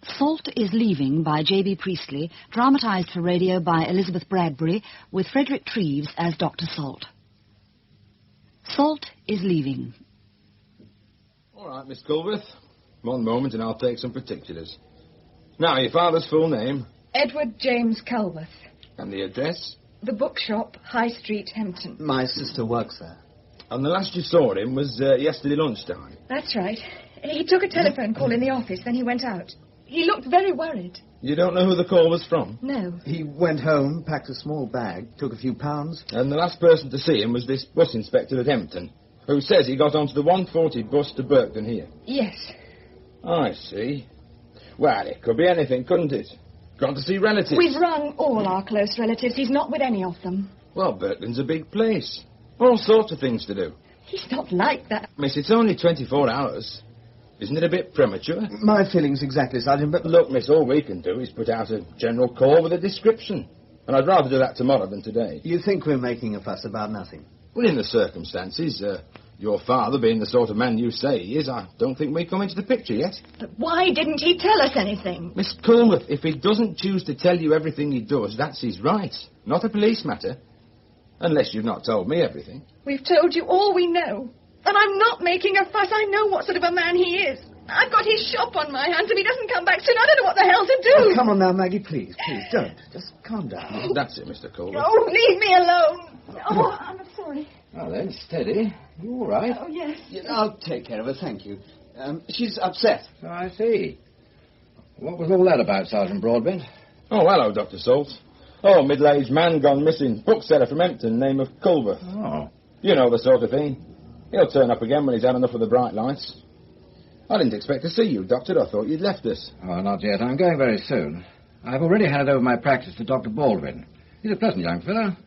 Salt is Leaving by J.B. Priestley, dramatised for radio by Elizabeth Bradbury, with Frederick Treves as Dr. Salt. Salt is Leaving. All right, Miss Culbeth. One moment and I'll take some particulars. Now, your father's full name? Edward James Culbeth. And the address? The bookshop, High Street, Hempton. My sister works there. And the last you saw him was yesterday lunchtime? That's right. He took a telephone call in the office, then he went out. He looked very worried. You don't know who the call was from? No. He went home, packed a small bag, took a few pounds. And the last person to see him was this bus inspector at Hempton, who says he got onto the 1:40 bus to Birkton here. Yes. I see. Well, it could be anything, couldn't it? Gone to see relatives. We've rung all our close relatives. He's not with any of them. Well, Birkton's a big place. All sorts of things to do. He's not like that. Miss, it's only 24 hours. Isn't it a bit premature? My feelings exactly, Sergeant, but... Look, miss, all we can do is put out a general call with a description. And I'd rather do that tomorrow than today. You think we're making a fuss about nothing? Well, in the circumstances, your father being the sort of man you say he is, I don't think we come into the picture yet. But why didn't he tell us anything? Miss Culbeth, if he doesn't choose to tell you everything he does, that's his right. Not a police matter. Unless you've not told me everything. We've told you all we know. And I'm not making a fuss. I know what sort of a man he is. I've got his shop on my hands. If he doesn't come back soon, I don't know what the hell to do. Oh, come on now, Maggie, please, don't. Just calm down. That's it, Mr. Culbeth. Oh, leave me alone. Oh, I'm sorry. Now then, steady. You all right? Oh, yes. I'll take care of her, thank you. She's upset. Oh, I see. What was all that about, Sergeant Broadbent? Oh, hello, Dr. Salt. Oh, middle-aged man gone missing. Bookseller from Hempton, name of Culbeth. Oh. You know the sort of thing. He'll turn up again when he's had enough of the bright lights. I didn't expect to see you, Doctor. I thought you'd left us. Oh, not yet. I'm going very soon. I've already handed over my practice to Dr. Baldwin. He's a pleasant young fellow.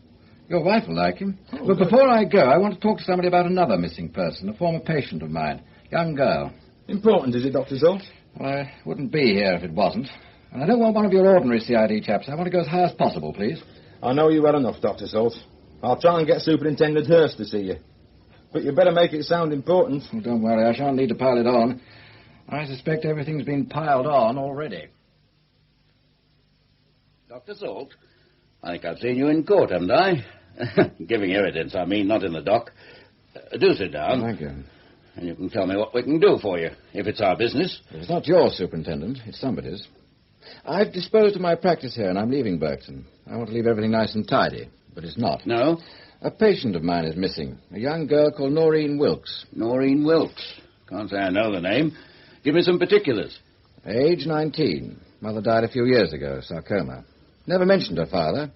Your wife will like him. Oh, but before I go, I want to talk to somebody about another missing person, a former patient of mine, young girl. Important, is it, Dr. Salt? Well, I wouldn't be here if it wasn't. And I don't want one of your ordinary CID chaps. I want to go as high as possible, please. I know you well enough, Dr. Salt. I'll try and get Superintendent Hurst to see you. But you better make it sound important. Oh, don't worry, I shan't need to pile it on. I suspect everything's been piled on already. Dr. Salt, I think I've seen you in court, haven't I? Giving evidence, I mean, not in the dock. Do sit down. Thank you. And you can tell me what we can do for you, if it's our business. It's not your superintendent, it's somebody's. I've disposed of my practice here and I'm leaving Birkton. I want to leave everything nice and tidy, but it's not. No? A patient of mine is missing, a young girl called Noreen Wilkes. Noreen Wilkes. Can't say I know the name. Give me some particulars. Age 19. Mother died a few years ago, sarcoma. Never mentioned her father.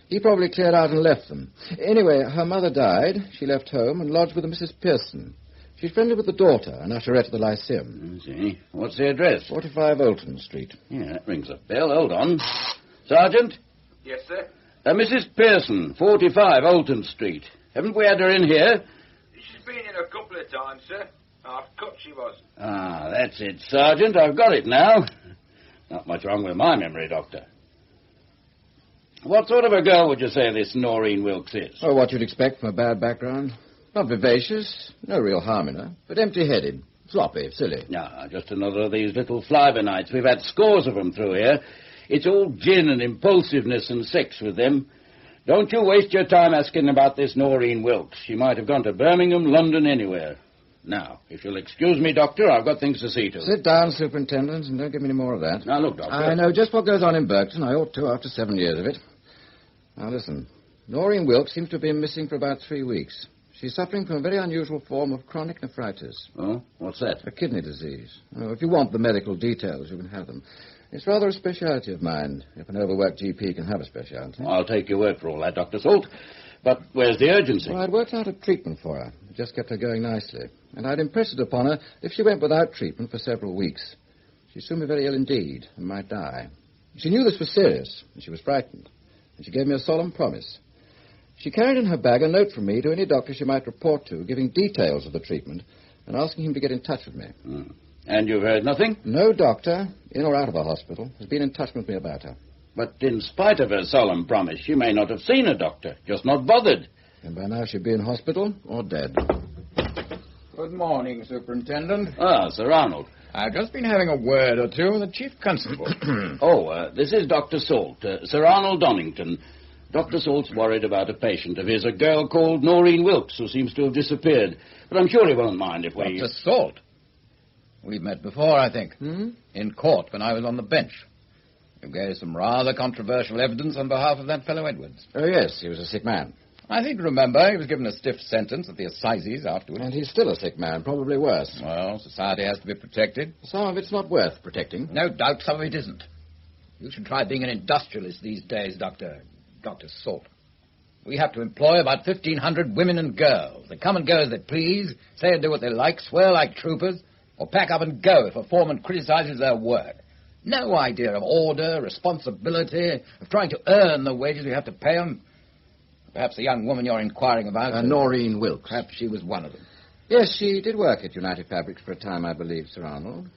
He probably cleared out and left them. Anyway, her mother died. She left home and lodged with a Mrs. Pearson. She's friendly with the daughter, an usherette at the Lyceum. I see. What's the address? 45 Olton Street. Yeah, that rings a bell. Hold on. Sergeant? Yes, sir? Mrs. Pearson, 45 Olton Street. Haven't we had her in here? She's been in a couple of times, sir. Half cut she was. Ah, that's it, Sergeant. I've got it now. Not much wrong with my memory, Doctor. What sort of a girl would you say this Noreen Wilkes is? Oh, what you'd expect from a bad background. Not vivacious, no real harm in her, but empty-headed, floppy, silly. Ah, just another of these little fly-by-nights. We've had scores of them through here. It's all gin and impulsiveness and sex with them. Don't you waste your time asking about this Noreen Wilkes. She might have gone to Birmingham, London, anywhere. Now, if you'll excuse me, Doctor, I've got things to see to. Sit down, Superintendent, and don't give me any more of that. Now, look, Doctor. I know just what goes on in Birkton. I ought to after 7 years of it. Now, listen. Noreen Wilkes seems to have been missing for about 3 weeks. She's suffering from a very unusual form of chronic nephritis. Oh, what's that? A kidney disease. Oh, if you want the medical details, you can have them. It's rather a speciality of mine, if an overworked GP can have a speciality. I'll take your word for all that, Dr. Salt. But where's the urgency? Well, I'd worked out a treatment for her. It just kept her going nicely. And I'd impressed it upon her if she went without treatment for several weeks, she'd soon be very ill indeed and might die. She knew this was serious, and she was frightened. And she gave me a solemn promise. She carried in her bag a note from me to any doctor she might report to, giving details of the treatment and asking him to get in touch with me. And you've heard nothing? No doctor, in or out of a hospital, has been in touch with me about her. But in spite of her solemn promise, she may not have seen a doctor, just not bothered. And by now she'd be in hospital or dead. Good morning, Superintendent. Ah, Sir Arnold. I've just been having a word or two with the Chief Constable. This is Dr. Salt, Sir Arnold Donington. Dr. Salt's worried about a patient of his, a girl called Noreen Wilkes, who seems to have disappeared. But I'm sure he won't mind if we... Dr. Salt? We've met before, I think. In court when I was on the bench. You gave some rather controversial evidence on behalf of that fellow Edwards. Oh, yes, he was a sick man. I seem to remember he was given a stiff sentence at the assizes afterwards. And he's still a sick man, probably worse. Well, society has to be protected. Some of it's not worth protecting. No doubt some of it isn't. You should try being an industrialist these days, Dr. Salt. We have to employ about 1,500 women and girls. They come and go as they please, say and do what they like, swear like troopers, or pack up and go if a foreman criticizes their work. No idea of order, responsibility, of trying to earn the wages we have to pay them. Perhaps the young woman you're inquiring about... Noreen Wilkes. Perhaps she was one of them. Yes, she did work at United Fabrics for a time, I believe, Sir Arnold.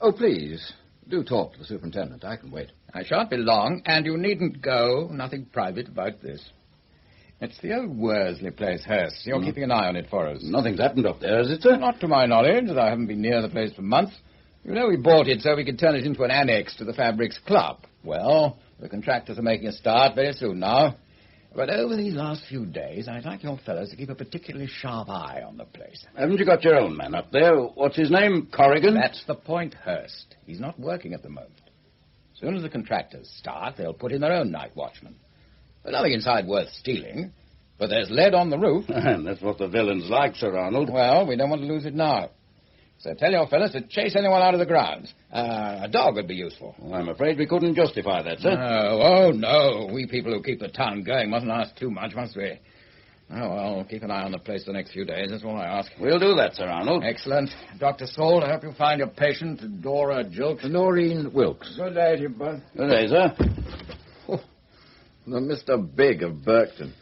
Oh, please, do talk to the superintendent. I can wait. I shan't be long, and you needn't go. Nothing private about this. It's the old Worsley place, Hurst. You're keeping an eye on it for us. Nothing's happened up there, is it, sir? Not to my knowledge, as I haven't been near the place for months. You know, we bought it so we could turn it into an annex to the Fabrics Club. Well, the contractors are making a start very soon now. But over these last few days, I'd like your fellows to keep a particularly sharp eye on the place. Haven't you got your own man up there? What's his name? Corrigan? That's the point, Hurst. He's not working at the moment. As soon as the contractors start, they'll put in their own night watchman. There's nothing inside worth stealing, but there's lead on the roof. And that's what the villains like, Sir Arnold. Well, we don't want to lose it now. So tell your fellows to chase anyone out of the grounds. A dog would be useful. Well, I'm afraid we couldn't justify that, sir. No. We people who keep the town going mustn't ask too much, must we? Oh, well, keep an eye on the place the next few days. That's all I ask. We'll do that, Sir Arnold. Excellent. Dr. Salt, I hope you find your patient, Dora Jilk. Noreen Wilkes. Good day to you, bud. Good day, sir. The Mr. Big of Berkton.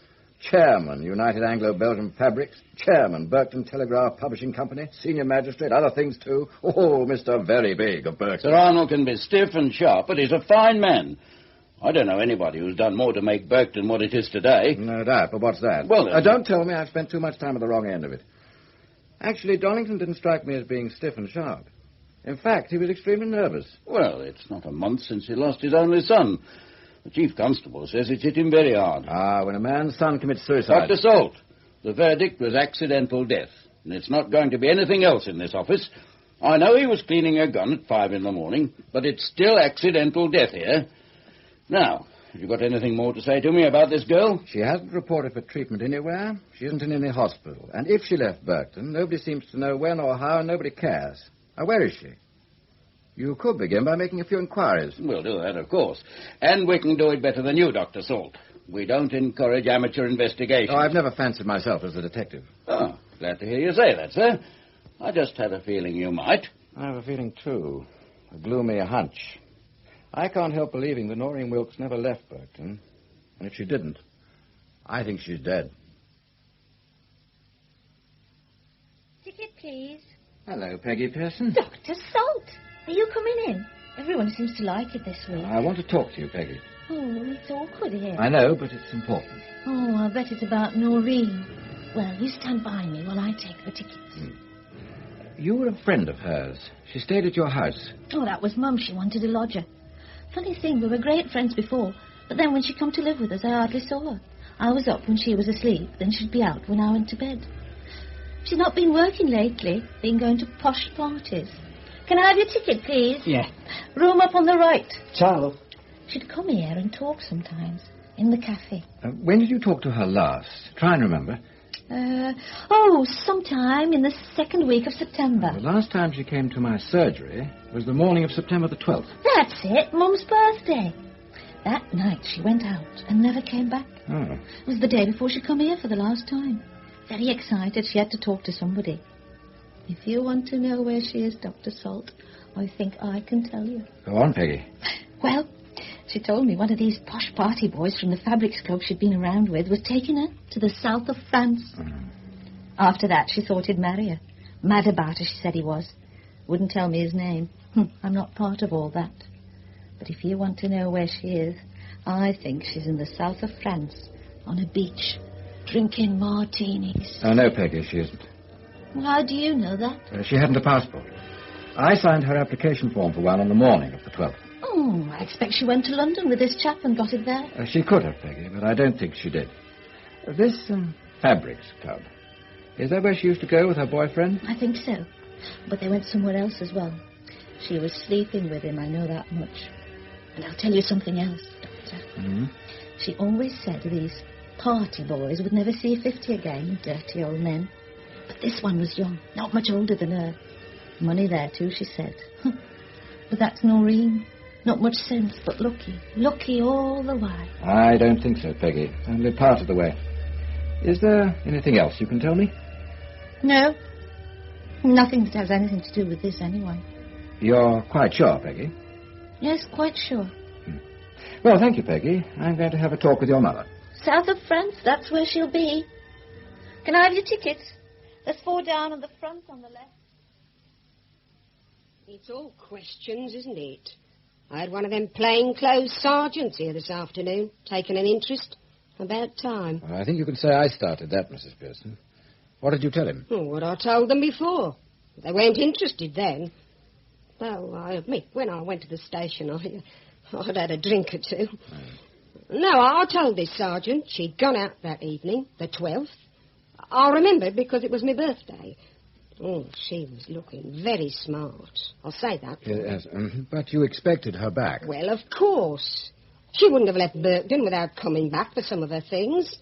Chairman, United Anglo-Belgian Fabrics. Chairman, Berkton Telegraph Publishing Company. Senior magistrate, other things too. Oh, Mr. Very Big of Berkton. Sir Arnold can be stiff and sharp, but he's a fine man. I don't know anybody who's done more to make Berkton what it is today. No doubt, but what's that? Well, don't tell me I've spent too much time at the wrong end of it. Actually, Donington didn't strike me as being stiff and sharp. In fact, he was extremely nervous. Well, it's not a month since he lost his only son. The Chief Constable says it hit him very hard. When a man's son commits suicide... Dr. Salt, the verdict was accidental death, and it's not going to be anything else in this office. I know he was cleaning a gun at 5 a.m, but it's still accidental death here. Now, have you got anything more to say to me about this girl? She hasn't reported for treatment anywhere. She isn't in any hospital. And if she left Berkton, nobody seems to know when or how, and nobody cares. Now, where is she? You could begin by making a few inquiries. We'll do that, of course. And we can do it better than you, Dr. Salt. We don't encourage amateur investigation. I've never fancied myself as a detective. Oh, glad to hear you say that, sir. I just had a feeling you might. I have a feeling, too. A gloomy hunch. I can't help believing that Noreen Wilkes never left Berkton. And if she didn't, I think she's dead. Ticket, please. Hello, Peggy Pearson. Dr. Salt, are you coming in? Everyone seems to like it this week. I want to talk to you, Peggy. Oh, it's awkward here. I know, but it's important. Oh, I bet it's about Noreen. Well, you stand by me while I take the tickets. You were a friend of hers. She stayed at your house. Oh, that was Mum. She wanted a lodger. Funny thing, we were great friends before, but then when she come to live with us, I hardly saw her. I was up when she was asleep, then she'd be out when I went to bed. She's not been working lately, been going to posh parties. Can I have your ticket, please? Yeah. Room up on the right. Charlotte. She'd come here and talk sometimes, in the cafe. When did you talk to her last? Try and remember. Sometime in the second week of September. The last time she came to my surgery was the morning of September the 12th. That's it, Mum's birthday. That night she went out and never came back. Oh. It was the day before she come here for the last time. Very excited, she had to talk to somebody. If you want to know where she is, Dr. Salt, I think I can tell you. Go on, Peggy. Well, she told me one of these posh party boys from the Fabrics Club she'd been around with was taking her to the south of France. After that, she thought he'd marry her. Mad about her, she said he was. Wouldn't tell me his name. I'm not part of all that. But if you want to know where she is, I think she's in the south of France, on a beach, drinking martinis. Oh, no, Peggy, she isn't. How do you know that? She hadn't a passport. I signed her application form for one on the morning of the 12th. Oh, I expect she went to London with this chap and got it there. She could have, Peggy, but I don't think she did. This Fabrics Club, is that where she used to go with her boyfriend? I think so. But they went somewhere else as well. She was sleeping with him, I know that much. And I'll tell you something else, Doctor. Mm-hmm. She always said these party boys would never see 50 again, dirty old men. But this one was young, not much older than her. Money there, too, she said. But that's Noreen. Not much sense, but lucky. Lucky all the while. I don't think so, Peggy. Only part of the way. Is there anything else you can tell me? No. Nothing that has anything to do with this, anyway. You're quite sure, Peggy? Yes, quite sure. Well, thank you, Peggy. I'm going to have a talk with your mother. South of France, that's where she'll be. Can I have your tickets? There's 4 down on the front on the left. It's all questions, isn't it? I had one of them plainclothes sergeants here this afternoon, taking an interest. About time. Well, I think you can say I started that, Mrs. Pearson. What did you tell him? Oh, what I told them before. They weren't interested then. Though, I admit, when I went to the station, I'd had a drink or two. No, I told this sergeant she'd gone out that evening, the 12th. I remembered because it was my birthday. Oh, she was looking very smart. I'll say that. Yes, but you expected her back. Well, of course. She wouldn't have left Birkton without coming back for some of her things.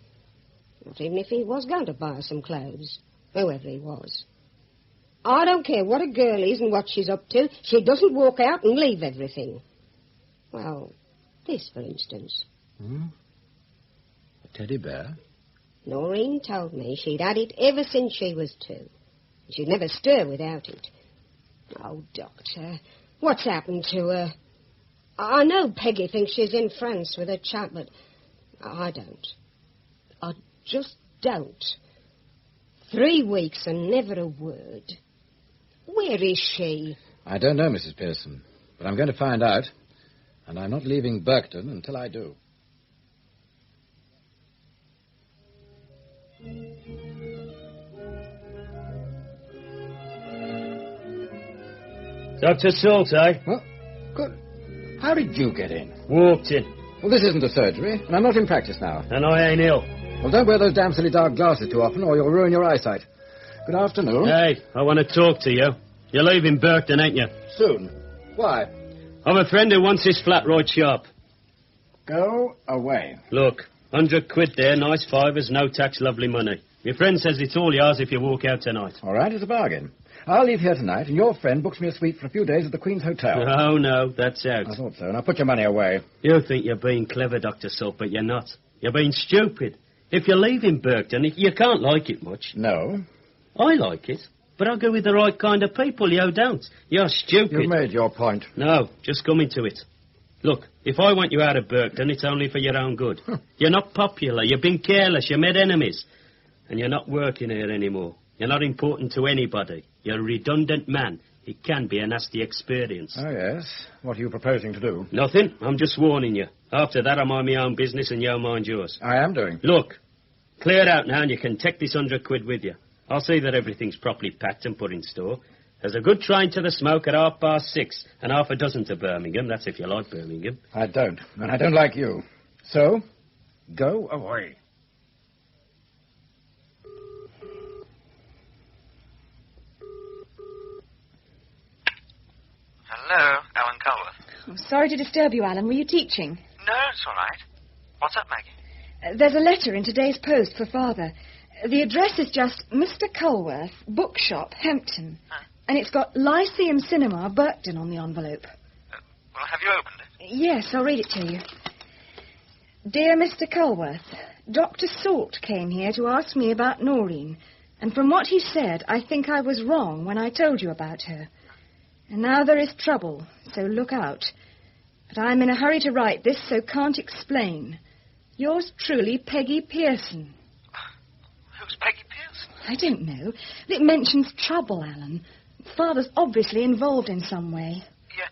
Not even if he was going to buy her some clothes, whoever he was. I don't care what a girl is and what she's up to. She doesn't walk out and leave everything. Well, this, for instance. A teddy bear? Noreen told me she'd had it ever since she was 2. She'd never stir without it. Oh, Doctor, what's happened to her? I know Peggy thinks she's in France with a chap, but I don't. I just don't. 3 weeks and never a word. Where is she? I don't know, Mrs. Pearson, but I'm going to find out, and I'm not leaving Birkton until I do. Dr. Salt, eh? What? Good. How did you get in? Walked in. Well, this isn't a surgery, and I'm not in practice now. And I ain't ill. Well, don't wear those damn silly dark glasses too often, or you'll ruin your eyesight. Good afternoon. Hey, I want to talk to you. You're leaving Birkton, ain't you? Soon. Why? I've a friend who wants his flat right sharp. Go away. Look, 100 quid there, nice fivers, no tax, lovely money. Your friend says it's all yours if you walk out tonight. All right, it's a bargain. I'll leave here tonight, and your friend books me a suite for a few days at the Queen's Hotel. Oh, no, that's out. I thought so. Now put your money away. You think you're being clever, Dr. Salt, but you're not. You're being stupid. If you're leaving Birkton, you can't like it much. No. I like it, but I'll go with the right kind of people. You don't. You're stupid. You've made your point. No, just come into it. Look, if I want you out of Birkton, it's only for your own good. You're not popular, you've been careless, you made enemies. And you're not working here anymore. You're not important to anybody. You're a redundant man. It can be a nasty experience. Oh, yes. What are you proposing to do? Nothing. I'm just warning you. After that, I mind my own business and you mind yours. I am doing. Look, clear it out now and you can take this 100 quid with you. I'll see that everything's properly packed and put in store. There's a good train to the Smoke at 6:30 and half a dozen to Birmingham. That's if you like Birmingham. I don't. And I don't like you. So, go away. Hello, Alan Culworth. I'm sorry to disturb you, Alan. Were you teaching? No, it's all right. What's up, Maggie? There's a letter in today's post for Father. The address is just Mr. Culworth, Bookshop, Hampton. Huh? And it's got Lyceum Cinema, Birkton on the envelope. Well, have you opened it? Yes, I'll read it to you. Dear Mr. Culworth, Dr. Salt came here to ask me about Noreen, and from what he said, I think I was wrong when I told you about her. And now there is trouble, so look out. But I'm in a hurry to write this, so can't explain. Yours truly, Peggy Pearson. Who's Peggy Pearson? I don't know. It mentions trouble, Alan. Father's obviously involved in some way. Yeah.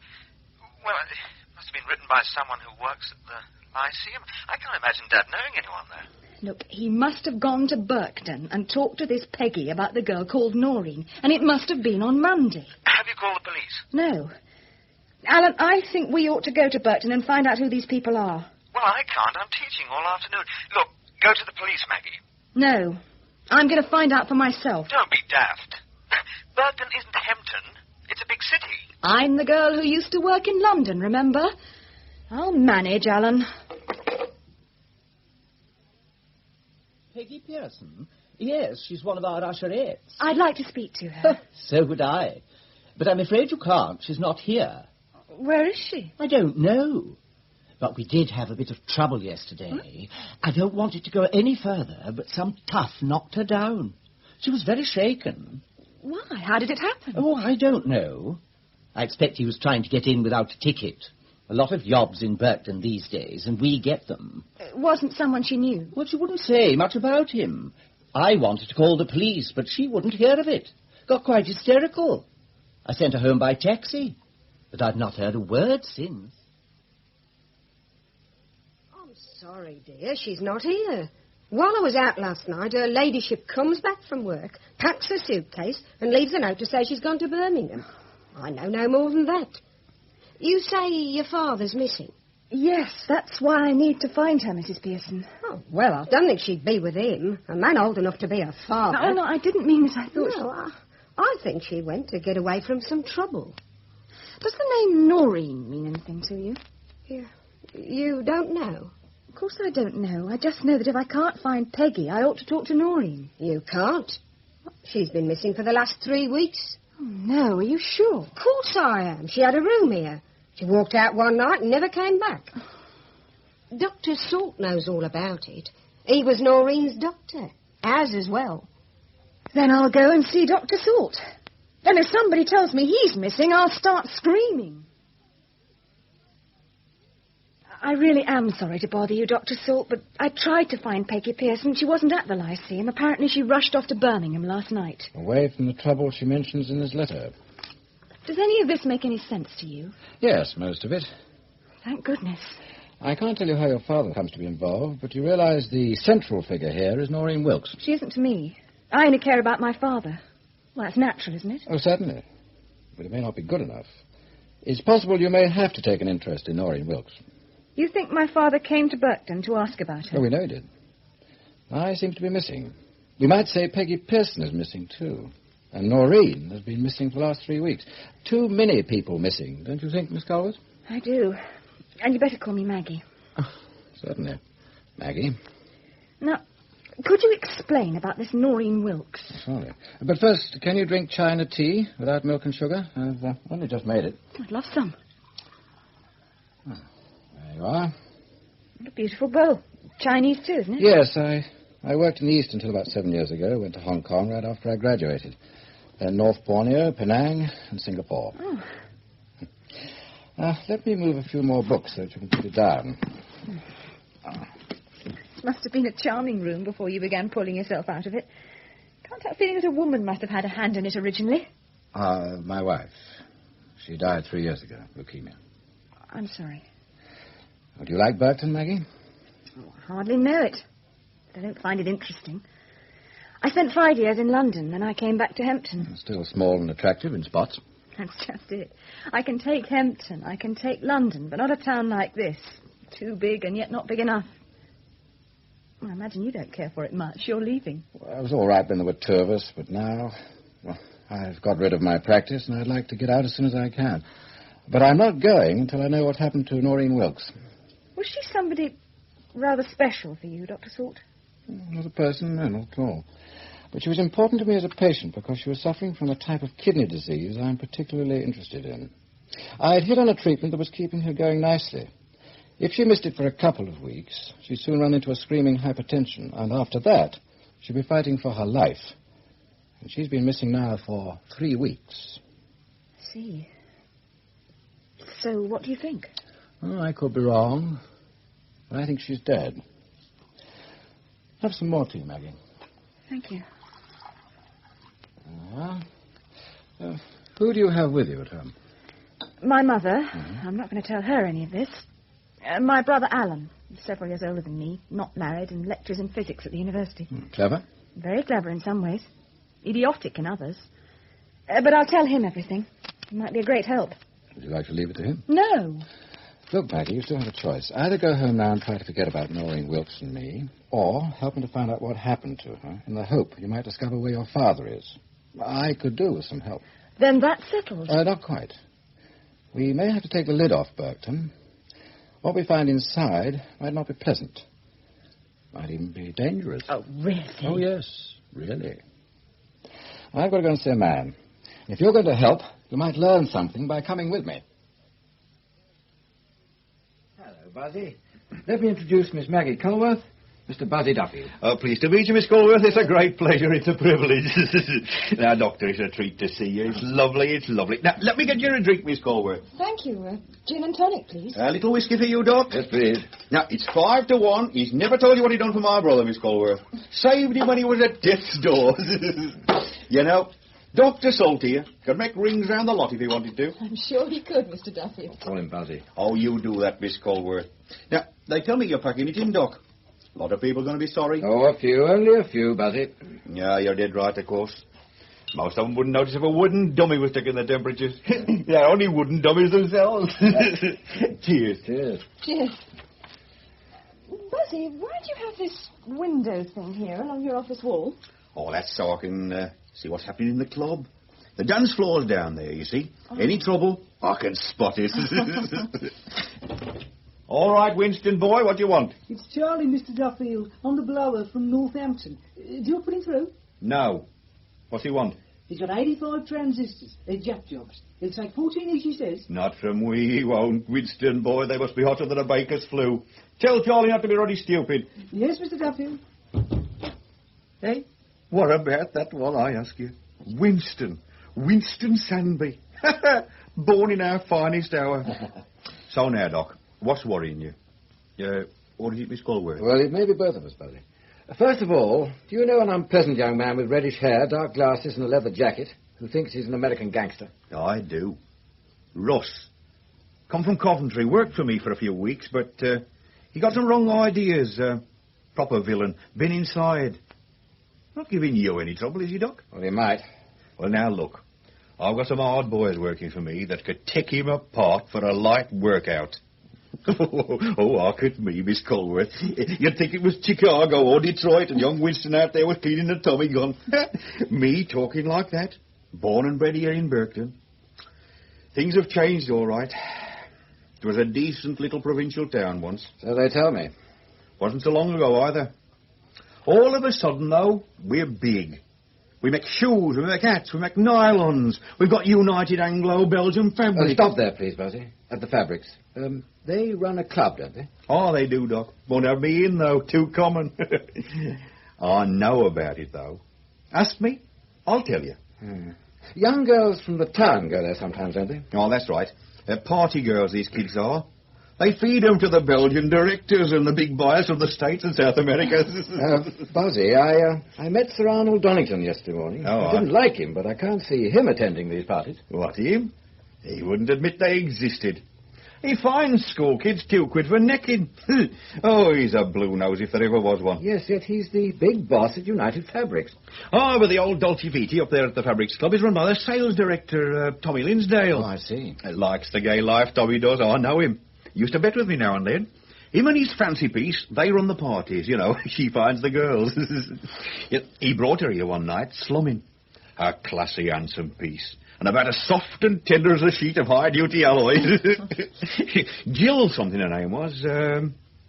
Well, it must have been written by someone who works at the Lyceum. I can't imagine Dad knowing anyone there. Look, he must have gone to Birkton and talked to this Peggy about the girl called Noreen, and it must have been on Monday. Have Have you called the police? No. Alan, I think we ought to go to Burton and find out who these people are. Well, I can't. I'm teaching all afternoon. Look, go to the police, Maggie. No. I'm going to find out for myself. Don't be daft. Burton isn't Hampton. It's a big city. I'm the girl who used to work in London, remember? I'll manage, Alan. Peggy Pearson? Yes, she's one of our usherettes. I'd like to speak to her. So would I. But I'm afraid you can't. She's not here. Where is she? I don't know. But we did have a bit of trouble yesterday. I don't want it to go any further, but some tough knocked her down. She was very shaken. Why? How did it happen? Oh, I don't know. I expect he was trying to get in without a ticket. A lot of yobs in Burton these days, and we get them. It wasn't someone she knew. Well, she wouldn't say much about him. I wanted to call the police, but she wouldn't hear of it. Got quite hysterical. I sent her home by taxi, but I've not heard a word since. I'm sorry, dear, she's not here. While I was out last night, her ladyship comes back from work, packs her suitcase, and leaves a note to say she's gone to Birmingham. I know no more than that. You say your father's missing? Yes, that's why I need to find her, Mrs. Pearson. Oh, well, I don't think she'd be with him. A man old enough to be her father. No, I didn't mean as I thought. No, I think she went to get away from some trouble. Does the name Noreen mean anything to you? You don't know? Of course I don't know. I just know that if I can't find Peggy, I ought to talk to Noreen. You can't. She's been missing for the last 3 weeks. Oh, no, are you sure? Of course I am. She had a room here. She walked out one night and never came back. Dr. Salt knows all about it. He was Noreen's doctor. Ours as well. Then I'll go and see Dr. Salt. Then if somebody tells me he's missing, I'll start screaming. I really am sorry to bother you, Dr. Salt, but I tried to find Peggy Pearson. She wasn't at the Lyceum. Apparently she rushed off to Birmingham last night. Away from the trouble she mentions in his letter. Does any of this make any sense to you? Yes, most of it. Thank goodness. I can't tell you how your father comes to be involved, but you realize the central figure here is Noreen Wilkes. She isn't to me. I only care about my father. Well, that's natural, isn't it? Oh, certainly. But it may not be good enough. It's possible you may have to take an interest in Noreen Wilkes. You think my father came to Burton to ask about her? Oh, we know he did. I seem to be missing. We might say Peggy Pearson is missing, too. And Noreen has been missing for the last 3 weeks. Too many people missing, don't you think, Miss Colworth? I do. And you better call me Maggie. Oh, certainly. Maggie. Now, could you explain about this Noreen Wilkes? Sorry. But first, can you drink China tea without milk and sugar? I've only just made it. I'd love some. Oh, there you are. What a beautiful bowl. Chinese, too, isn't it? Yes, I worked in the East until about 7 years ago. Went to Hong Kong right after I graduated. Then North Borneo, Penang, and Singapore. Oh. Let me move a few more books so that you can put it down. It must have been a charming room before you began pulling yourself out of it. Can't help feeling that a woman must have had a hand in it originally. My wife. She died 3 years ago, leukemia. I'm sorry. Do you like Burton, Maggie? Oh, I hardly know it. But I don't find it interesting. I spent 5 years in London, then I came back to Hampton. Still small and attractive in spots. That's just it. I can take Hampton, I can take London, but not a town like this. Too big and yet not big enough. Well, I imagine you don't care for it much. You're leaving. Well, I was all right when there were two of us, but now, well, I've got rid of my practice and I'd like to get out as soon as I can. But I'm not going until I know what happened to Noreen Wilkes. Was she somebody rather special for you, Dr. Salt? Not a person, no, not at all. But she was important to me as a patient because she was suffering from a type of kidney disease I'm particularly interested in. I had hit on a treatment that was keeping her going nicely. If she missed it for a couple of weeks, she'd soon run into a screaming hypertension, and after that, she'd be fighting for her life. And she's been missing now for 3 weeks. I see. So what do you think? Oh, I could be wrong, but I think she's dead. Have some more tea, Maggie. Thank you. Who do you have with you at home? My mother. Mm-hmm. I'm not going to tell her any of this. My brother Alan. He's several years older than me, not married, and lectures in physics at the university. Clever? Very clever in some ways. Idiotic in others. But I'll tell him everything. It might be a great help. Would you like to leave it to him? No. Look, Maggie, you still have a choice. Either go home now and try to forget about Noreen Wilkes and me, or help him to find out what happened to her in the hope you might discover where your father is. I could do with some help. Then that's settled. Not quite. We may have to take the lid off Berkton. What we find inside might not be pleasant. Might even be dangerous. Oh, really? Oh, yes, really. I've got to go and see a man. If you're going to help, you might learn something by coming with me. Hello, Buzzy. Let me introduce Miss Maggie Colworth, Mr. Buzzy Duffield. Oh, pleased to meet you, Miss Colworth. It's a great pleasure. It's a privilege. Now, Doctor, it's a treat to see you. It's lovely. It's lovely. Now, let me get you a drink, Miss Colworth. Thank you. Gin and tonic, please. A little whiskey for you, Doc. Yes, please. Now, it's 5-1. He's never told you what he done for my brother, Miss Colworth. Saved him when he was at death's door. You know, Dr. Salt here could make rings round the lot if he wanted to. I'm sure he could, Mr. Duffield. Call him Buzzy. Oh, you do that, Miss Colworth. Now, they tell me you're packing it in, Doc. A lot of people going to be sorry. Oh, a few. Only a few, Buzzy. Yeah, you're dead right, of course. Most of them wouldn't notice if a wooden dummy was taking the temperatures. They're only wooden dummies themselves. Cheers. Cheers. Cheers. Buzzy, why do you have this window thing here along your office wall? Oh, that's so I can see what's happening in the club. The dance floor's down there, you see. Oh. Any trouble, I can spot it. All right, Winston boy, what do you want? It's Charlie, Mr. Duffield, on the blower from Northampton. Do you put him through? No. What's he want? He's got 85 transistors. They're jack jobs. He'll take 14 each, he says. Not from we, he won't. Winston boy, they must be hotter than a baker's flu. Tell Charlie not to be ruddy stupid. Yes, Mr. Duffield. Hey, what about that one, I ask you? Winston Sandby. Born in our finest hour. So now, Doc, what's worrying you? What is it, Miss Colworth? Well, it may be both of us, Buzzy. First of all, do you know an unpleasant young man with reddish hair, dark glasses, and a leather jacket who thinks he's an American gangster? I do. Ross. Come from Coventry, worked for me for a few weeks, but he got some wrong ideas. Proper villain. Been inside. Not giving you any trouble, is he, Doc? Well, he might. Well, now, look. I've got some hard boys working for me that could take him apart for a light workout. Oh, hark at me, Miss Colworth. You'd think it was Chicago or Detroit and young Winston out there was cleaning a Tommy gun. Me talking like that? Born and bred here in Berkton. Things have changed, all right. It was a decent little provincial town once. So they tell me. Wasn't so long ago, either. All of a sudden, though, we're big. We make shoes, we make hats, we make nylons. We've got United Anglo-Belgian Fabrics. Stop there, please, Buzzy. At the Fabrics. They run a club, don't they? Oh, they do, Doc. Won't have me in, though. Too common. I know about it, though. Ask me. I'll tell you. Young girls from the town go there sometimes, don't they? Oh, that's right. They're party girls, these kids are. They feed them to the Belgian directors and the big buyers from the States and South America. Buzzy, I met Sir Arnold Donington yesterday morning. Oh, I didn't like him, but I can't see him attending these parties. What, him? He wouldn't admit they existed. He fines school kids £2 for necking. Oh, he's a blue nose if there ever was one. Yes, yet he's the big boss at United Fabrics. Oh, but the old Dolce Vita up there at the Fabrics Club is run by the sales director, Tommy Linsdale. Oh, I see. Likes the gay life, Tommy does. I know him. Used to bet with me now and then. Him and his fancy piece, they run the parties, you know. She finds the girls. He brought her here one night, slumming. A classy, handsome piece. And about as soft and tender as a sheet of high-duty alloy. Jill something her name was.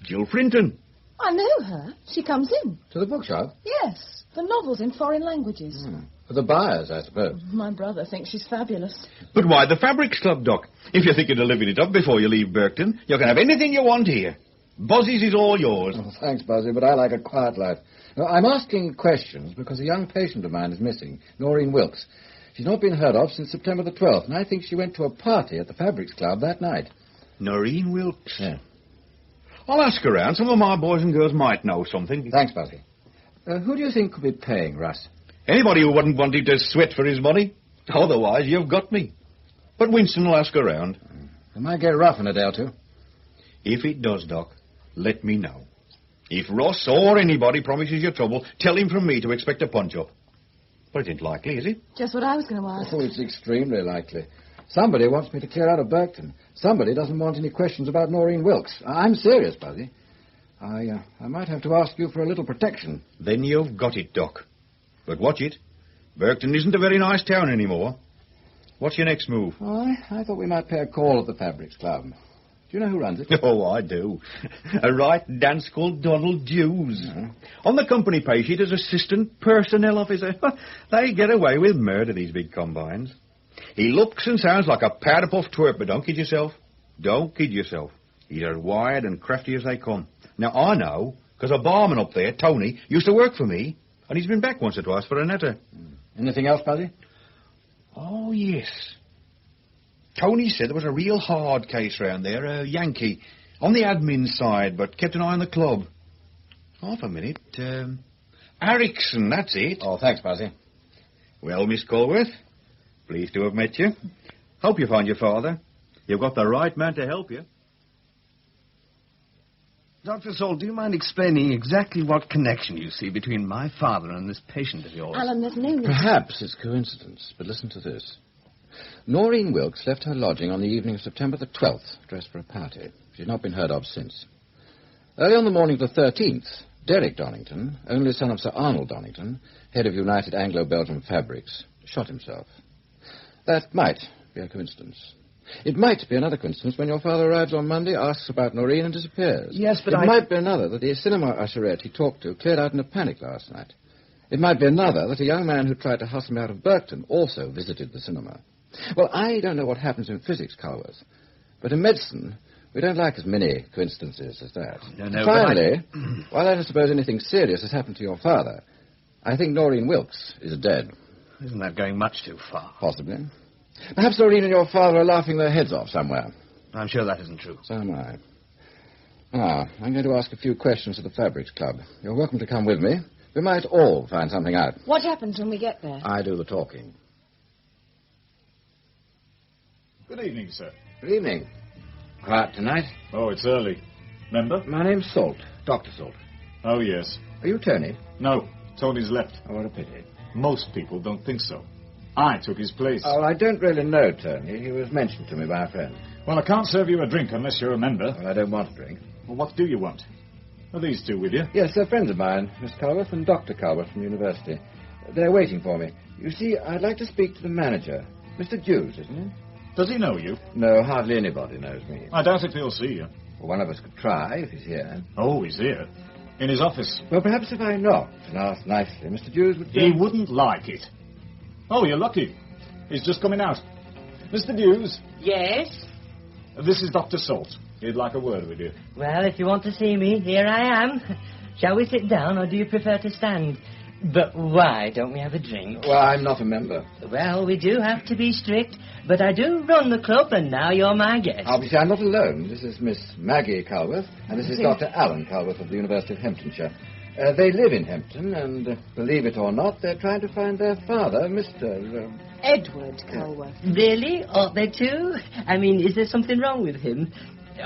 Jill Frinton. I know her. She comes in. To the bookshop? Yes, the novels in foreign languages. For the buyers, I suppose. My brother thinks she's fabulous. But why the Fabrics Club, Doc? If you're thinking of living it up before you leave Berkton, you can have anything you want here. Buzzy's is all yours. Oh, thanks, Buzzy, but I like a quiet life. Now, I'm asking questions because a young patient of mine is missing, Noreen Wilkes. She's not been heard of since September the 12th, and I think she went to a party at the Fabrics Club that night. Noreen Wilkes? Yeah. I'll ask around. Some of my boys and girls might know something. Thanks, Buzzy. Who do you think could be paying Russ? Anybody who wouldn't want him to sweat for his money. Otherwise, you've got me. But Winston will ask around. It might get rough in a day or two. If it does, Doc, let me know. If Ross or anybody promises you trouble, tell him from me to expect a punch-up. But it ain't likely, is it? Just what I was going to ask. Oh, it's extremely likely. Somebody wants me to clear out of Berkton. Somebody doesn't want any questions about Noreen Wilkes. I'm serious, Buzzy. I might have to ask you for a little protection. Then you've got it, Doc. But watch it. Berkton isn't a very nice town anymore. What's your next move? Oh, I thought we might pay a call at the Fabrics Club. Do you know who runs it? Oh, I do. A right dance called Donald Dews. On the company pay sheet as assistant personnel officer. They get away with murder, these big combines. He looks and sounds like a powder-puffed twerp, but don't kid yourself. Don't kid yourself. He's as wired and crafty as they come. Now, I know, because a barman up there, Tony, used to work for me, and he's been back once or twice for a natter. Anything else, Buzzy? Oh, yes. Tony said there was a real hard case round there, a Yankee, on the admin side, but kept an eye on the club. Half a minute. Erickson, that's it. Oh, thanks, Buzzy. Well, Miss Colworth, pleased to have met you. Hope you find your father. You've got the right man to help you. Dr. Salt, do you mind explaining exactly what connection you see between my father and this patient of yours? Alan, there's no... Perhaps it's coincidence, but listen to this. Noreen Wilkes left her lodging on the evening of September the 12th, dressed for a party. She's not been heard of since. Early on the morning of the 13th, Derek Donington, only son of Sir Arnold Donington, head of United Anglo-Belgian Fabrics, shot himself. That might be a coincidence. It might be another coincidence when your father arrives on Monday, asks about Noreen, and disappears. Yes, but It might be another that the cinema usherette he talked to cleared out in a panic last night. It might be another that a young man who tried to hustle him out of Berkton also visited the cinema. Well, I don't know what happens in physics, Colworth, but in medicine, we don't like as many coincidences as that. No, Finally, while I don't suppose anything serious has happened to your father, I think Noreen Wilkes is dead. Isn't that going much too far? Possibly. Perhaps Noreen and your father are laughing their heads off somewhere. I'm sure that isn't true. So am I. I'm going to ask a few questions at the Fabrics Club. You're welcome to come with me. We might all find something out. What happens when we get there? I do the talking. Good evening, sir. Good evening. Quiet tonight? Oh, it's early. Remember? My name's Salt, Dr. Salt. Oh, yes. Are you Tony? No, Tony's left. Oh, what a pity. Most people don't think so. I took his place. Oh, I don't really know Tony. He was mentioned to me by a friend. Well, I can't serve you a drink unless you're a member. Well, I don't want a drink. Well, what do you want? Are these two with you? Yes, they're friends of mine, Miss Colworth and Dr. Colworth from university. They're waiting for me. You see, I'd like to speak to the manager. Mr. Dews, isn't he? Does he know you? No, hardly anybody knows me. I doubt if he'll see you. Well, one of us could try if he's here. Oh, he's here. In his office. Well, perhaps if I knocked and asked nicely, Mr. Dews would... He wouldn't like it. Oh, you're lucky. He's just coming out. Mr. Dews. Yes? This is Dr. Salt. He'd like a word with you. Well, if you want to see me, here I am. Shall we sit down, or do you prefer to stand? But why don't we have a drink? Well, I'm not a member. Well, we do have to be strict, but I do run the club, and now you're my guest. Obviously, I'm not alone. This is Miss Maggie Colworth, and this is Dr. Alan Colworth of the University of Hamptonshire. They live in Hampton, and believe it or not, they're trying to find their father, Mr. Edward Colworth. Really? Ought they to? I mean, is there something wrong with him?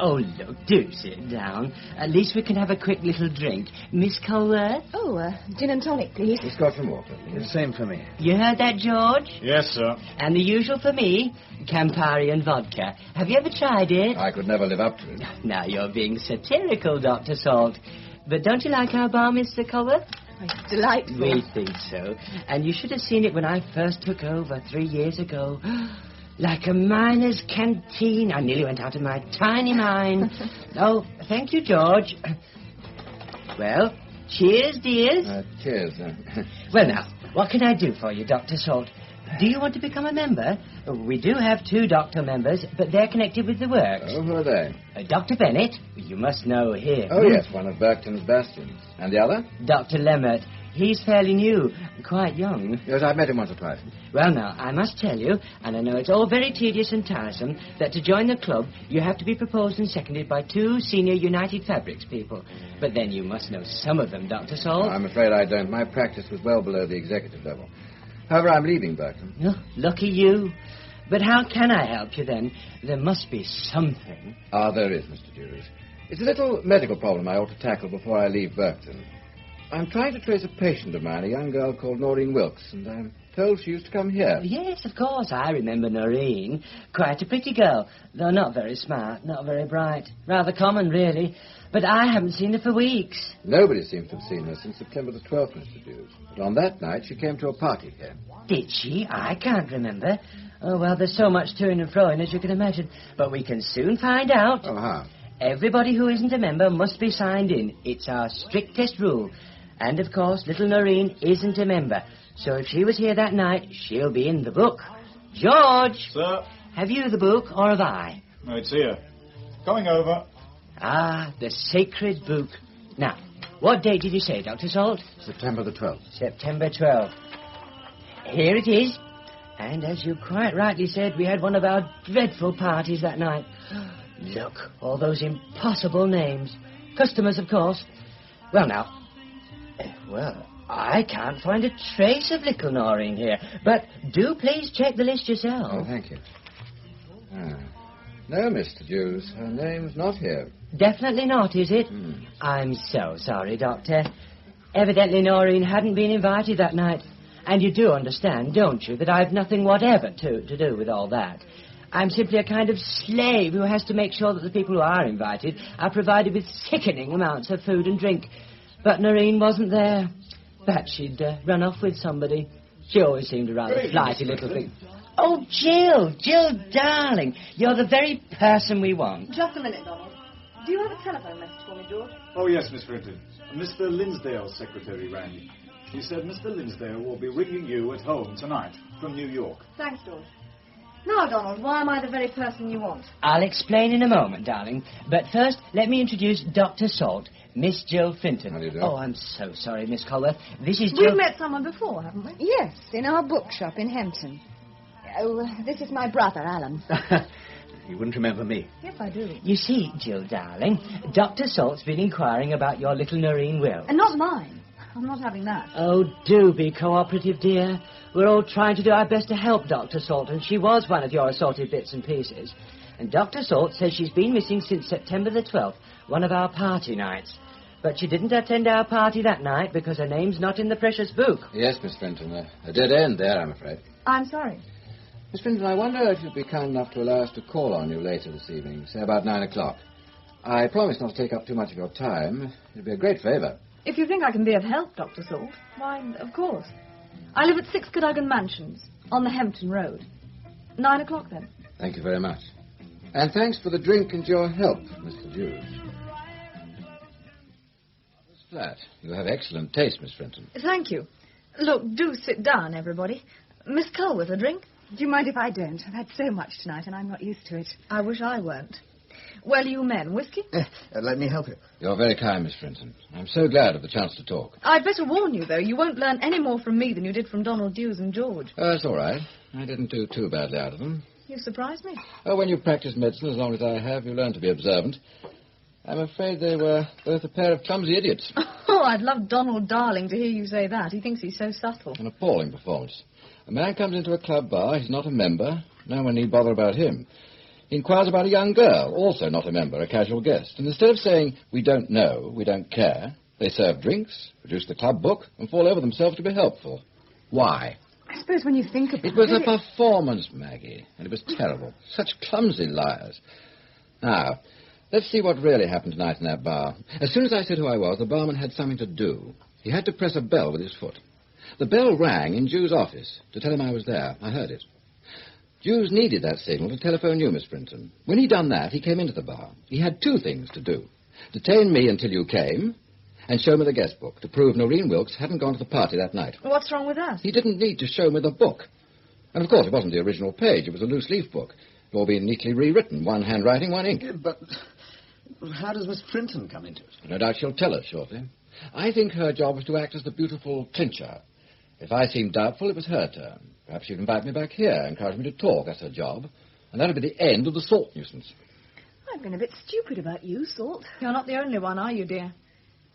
Oh, look, do sit down. At least we can have a quick little drink. Miss Colworth? Oh, gin and tonic, please. Just got some water. The same for me. You heard that, George? Yes, sir. And the usual for me, Campari and vodka. Have you ever tried it? I could never live up to it. Now you're being satirical, Dr. Salt. But don't you like our bar, Mr. Colworth? It's delightful. We think so. And you should have seen it when I first took over 3 years ago. Like a miner's canteen. I nearly went out of my tiny mind. Oh, thank you, George. Well, cheers, dears. Cheers. Well, now, what can I do for you, Dr. Salt? Do you want to become a member? We do have 2 doctor members, but they're connected with the works. Oh, who are they? Dr. Bennett. You must know him. Oh, yes, one of Berkton's bastions. And the other? Dr. Lemmert. He's fairly new, quite young. Yes, I've met him once or twice. Well, now, I must tell you, and I know it's all very tedious and tiresome, that to join the club, you have to be proposed and seconded by 2 senior United Fabrics people. But then you must know some of them, Dr. Salt. I'm afraid I don't. My practice was well below the executive level. However, I'm leaving Berkton. Oh, lucky you. But how can I help you, then? There must be something. Ah, there is, Mr. Dews. It's a little medical problem I ought to tackle before I leave Berkton. I'm trying to trace a patient of mine, a young girl called Noreen Wilkes, and I'm told she used to come here. Yes, of course, I remember Noreen. Quite a pretty girl, though not very smart, not very bright. Rather common, really. But I haven't seen her for weeks. Nobody seems to have seen her since September the 12th, Mr. Hughes. But on that night, she came to a party here. Did she? I can't remember. Oh, well, there's so much to-ing and fro-ing, as you can imagine. But we can soon find out. Oh, how? Everybody who isn't a member must be signed in. It's our strictest rule. And, of course, little Noreen isn't a member. So if she was here that night, she'll be in the book. George! Sir? Have you the book, or have I? No, it's here. Coming over. Ah, the sacred book. Now, what date did you say, Dr. Salt? September the 12th. September 12th. Here it is. And as you quite rightly said, we had one of our dreadful parties that night. Look, all those impossible names. Customers, of course. Well, now... Well, I can't find a trace of little Noreen here. But do please check the list yourself. Oh, thank you. No, Mr. Hughes, her name's not here. Definitely not, is it? I'm so sorry, Doctor. Evidently Noreen hadn't been invited that night. And you do understand, don't you, that I've nothing whatever to do with all that. I'm simply a kind of slave who has to make sure that the people who are invited are provided with sickening amounts of food and drink. But Noreen wasn't there. Perhaps she'd run off with somebody. She always seemed a rather flighty little thing. Oh, Jill, darling, you're the very person we want. Just a minute, Donald. Do you have a telephone message for me, George? Oh, yes, Miss Frinton. Mr. Linsdale's secretary rang. He said Mr. Linsdale will be ringing you at home tonight from New York. Thanks, George. Now, Donald, why am I the very person you want? I'll explain in a moment, darling. But first, let me introduce Dr. Salt, Miss Jill Frinton. How do you do? Oh, I'm so sorry, Miss Colworth. This is Jill... We've met someone before, haven't we? Yes, in our bookshop in Hampton. Oh, this is my brother, Alan. You wouldn't remember me. Yes, I do. You see, Jill, darling, Dr. Salt's been inquiring about your little Noreen Wilkes. And not mine. I'm not having that. Oh, do be cooperative, dear. We're all trying to do our best to help Dr. Salt, and she was one of your assorted bits and pieces. And Dr. Salt says she's been missing since September the 12th, one of our party nights. But she didn't attend our party that night because her name's not in the precious book. Yes, Miss Frinton. A dead end there, I'm afraid. I'm sorry. Miss Frinton, I wonder if you'd be kind enough to allow us to call on you later this evening, say about 9 o'clock. I promise not to take up too much of your time. It'd be a great favour. If you think I can be of help, Dr. Salt, why, of course. I live at 6 Cadogan Mansions, on the Hampton Road. 9 o'clock, then. Thank you very much. And thanks for the drink and your help, Mr. Hughes. This flat. You have excellent taste, Miss Frinton. Thank you. Look, do sit down, everybody. Miss Culworth, a drink? Do you mind if I don't? I've had so much tonight, and I'm not used to it. I wish I weren't. Well, you men, whiskey? Let me help you. You're very kind, Miss Frinton. I'm so glad of the chance to talk. I'd better warn you, though. You won't learn any more from me than you did from Donald Hughes and George. Oh, that's all right. I didn't do too badly out of them. You surprised me. Oh, when you practice medicine as long as I have, you learn to be observant. I'm afraid they were both a pair of clumsy idiots. Oh, I'd love Donald Darling to hear you say that. He thinks he's so subtle. An appalling performance. A man comes into a club bar, he's not a member. No one need bother about him. He inquires about a young girl, also not a member, a casual guest. And instead of saying, we don't know, we don't care, they serve drinks, produce the club book, and fall over themselves to be helpful. Why? I suppose when you think about it... It was a performance, Maggie, and it was terrible. Such clumsy liars. Now, let's see what really happened tonight in that bar. As soon as I said who I was, the barman had something to do. He had to press a bell with his foot. The bell rang in Jew's office to tell him I was there. I heard it. Hughes needed that signal to telephone you, Miss Brinton. When he'd done that, he came into the bar. He had two things to do. Detain me until you came, and show me the guest book to prove Noreen Wilkes hadn't gone to the party that night. What's wrong with that? He didn't need to show me the book. And, of course, it wasn't the original page. It was a loose-leaf book. It all been neatly rewritten, one handwriting, one ink. Yeah, but how does Miss Brinton come into it? No doubt she'll tell us shortly. I think her job was to act as the beautiful clincher. If I seemed doubtful, it was her turn. Perhaps she'd invite me back here, encourage me to talk. That's her job. And that'll be the end of the Salt nuisance. I've been a bit stupid about you, Salt. You're not the only one, are you, dear?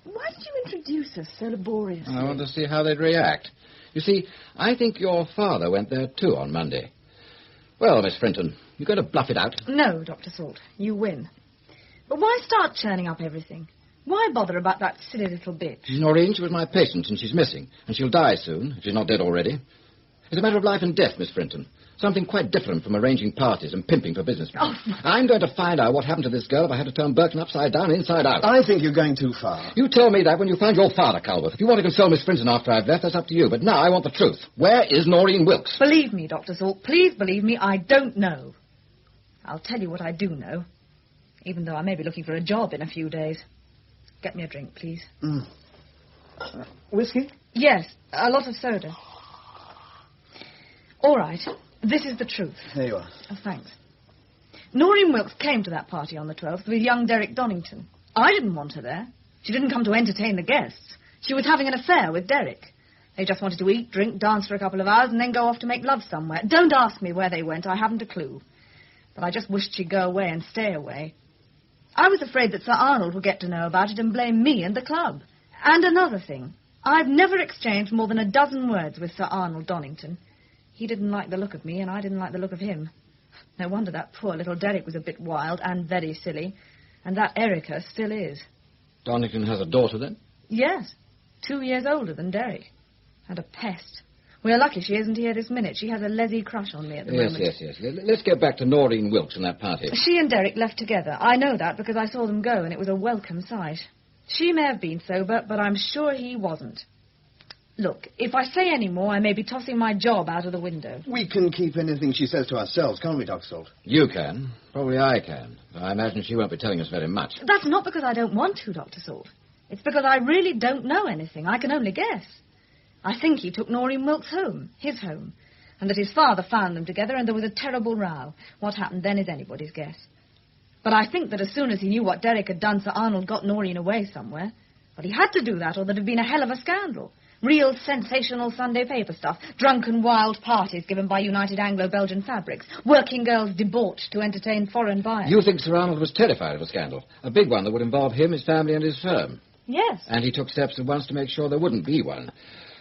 Why did you introduce us so laboriously? I want to see how they'd react. You see, I think your father went there, too, on Monday. Well, Miss Frinton, you going to bluff it out? No, Dr. Salt. You win. But why start churning up everything? Why bother about that silly little bitch? Noreen, she was my patient, and she's missing. And she'll die soon, if she's not dead already. It's a matter of life and death, Miss Frinton. Something quite different from arranging parties and pimping for businessmen. I'm going to find out what happened to this girl if I had to turn Burton upside down and inside out. I think you're going too far. You tell me that when you find your father, Culworth. If you want to console Miss Frinton after I've left, that's up to you. But now I want the truth. Where is Noreen Wilkes? Believe me, Dr. Salt, please believe me, I don't know. I'll tell you what I do know, even though I may be looking for a job in a few days. Get me a drink, please. Whiskey? Yes, a lot of soda. All right, this is the truth. There you are. Oh, thanks. Noreen Wilkes came to that party on the 12th with young Derek Donington. I didn't want her there. She didn't come to entertain the guests. She was having an affair with Derek. They just wanted to eat, drink, dance for a couple of hours, and then go off to make love somewhere. Don't ask me where they went. I haven't a clue. But I just wished she'd go away and stay away. I was afraid that Sir Arnold would get to know about it and blame me and the club. And another thing. I've never exchanged more than a dozen words with Sir Arnold Donington. He didn't like the look of me, and I didn't like the look of him. No wonder that poor little Derek was a bit wild and very silly. And that Erica still is. Donington has a daughter, then? Yes, 2 years older than Derek. And a pest. We're lucky she isn't here this minute. She has a leazy crush on me at the moment. Yes. Let's get back to Noreen Wilkes and that party. She and Derek left together. I know that because I saw them go, and it was a welcome sight. She may have been sober, but I'm sure he wasn't. Look, if I say any more, I may be tossing my job out of the window. We can keep anything she says to ourselves, can't we, Dr. Salt? You can. Probably I can. I imagine she won't be telling us very much. That's not because I don't want to, Dr. Salt. It's because I really don't know anything. I can only guess. I think he took Noreen Wilkes home, his home, and that his father found them together and there was a terrible row. What happened then is anybody's guess. But I think that as soon as he knew what Derek had done, Sir Arnold got Noreen away somewhere. But he had to do that or there'd have been a hell of a scandal. Real sensational Sunday paper stuff. Drunken wild parties given by United Anglo-Belgian Fabrics. Working girls debauched to entertain foreign buyers. You think Sir Arnold was terrified of a scandal? A big one that would involve him, his family and his firm? Yes. And he took steps at once to make sure there wouldn't be one.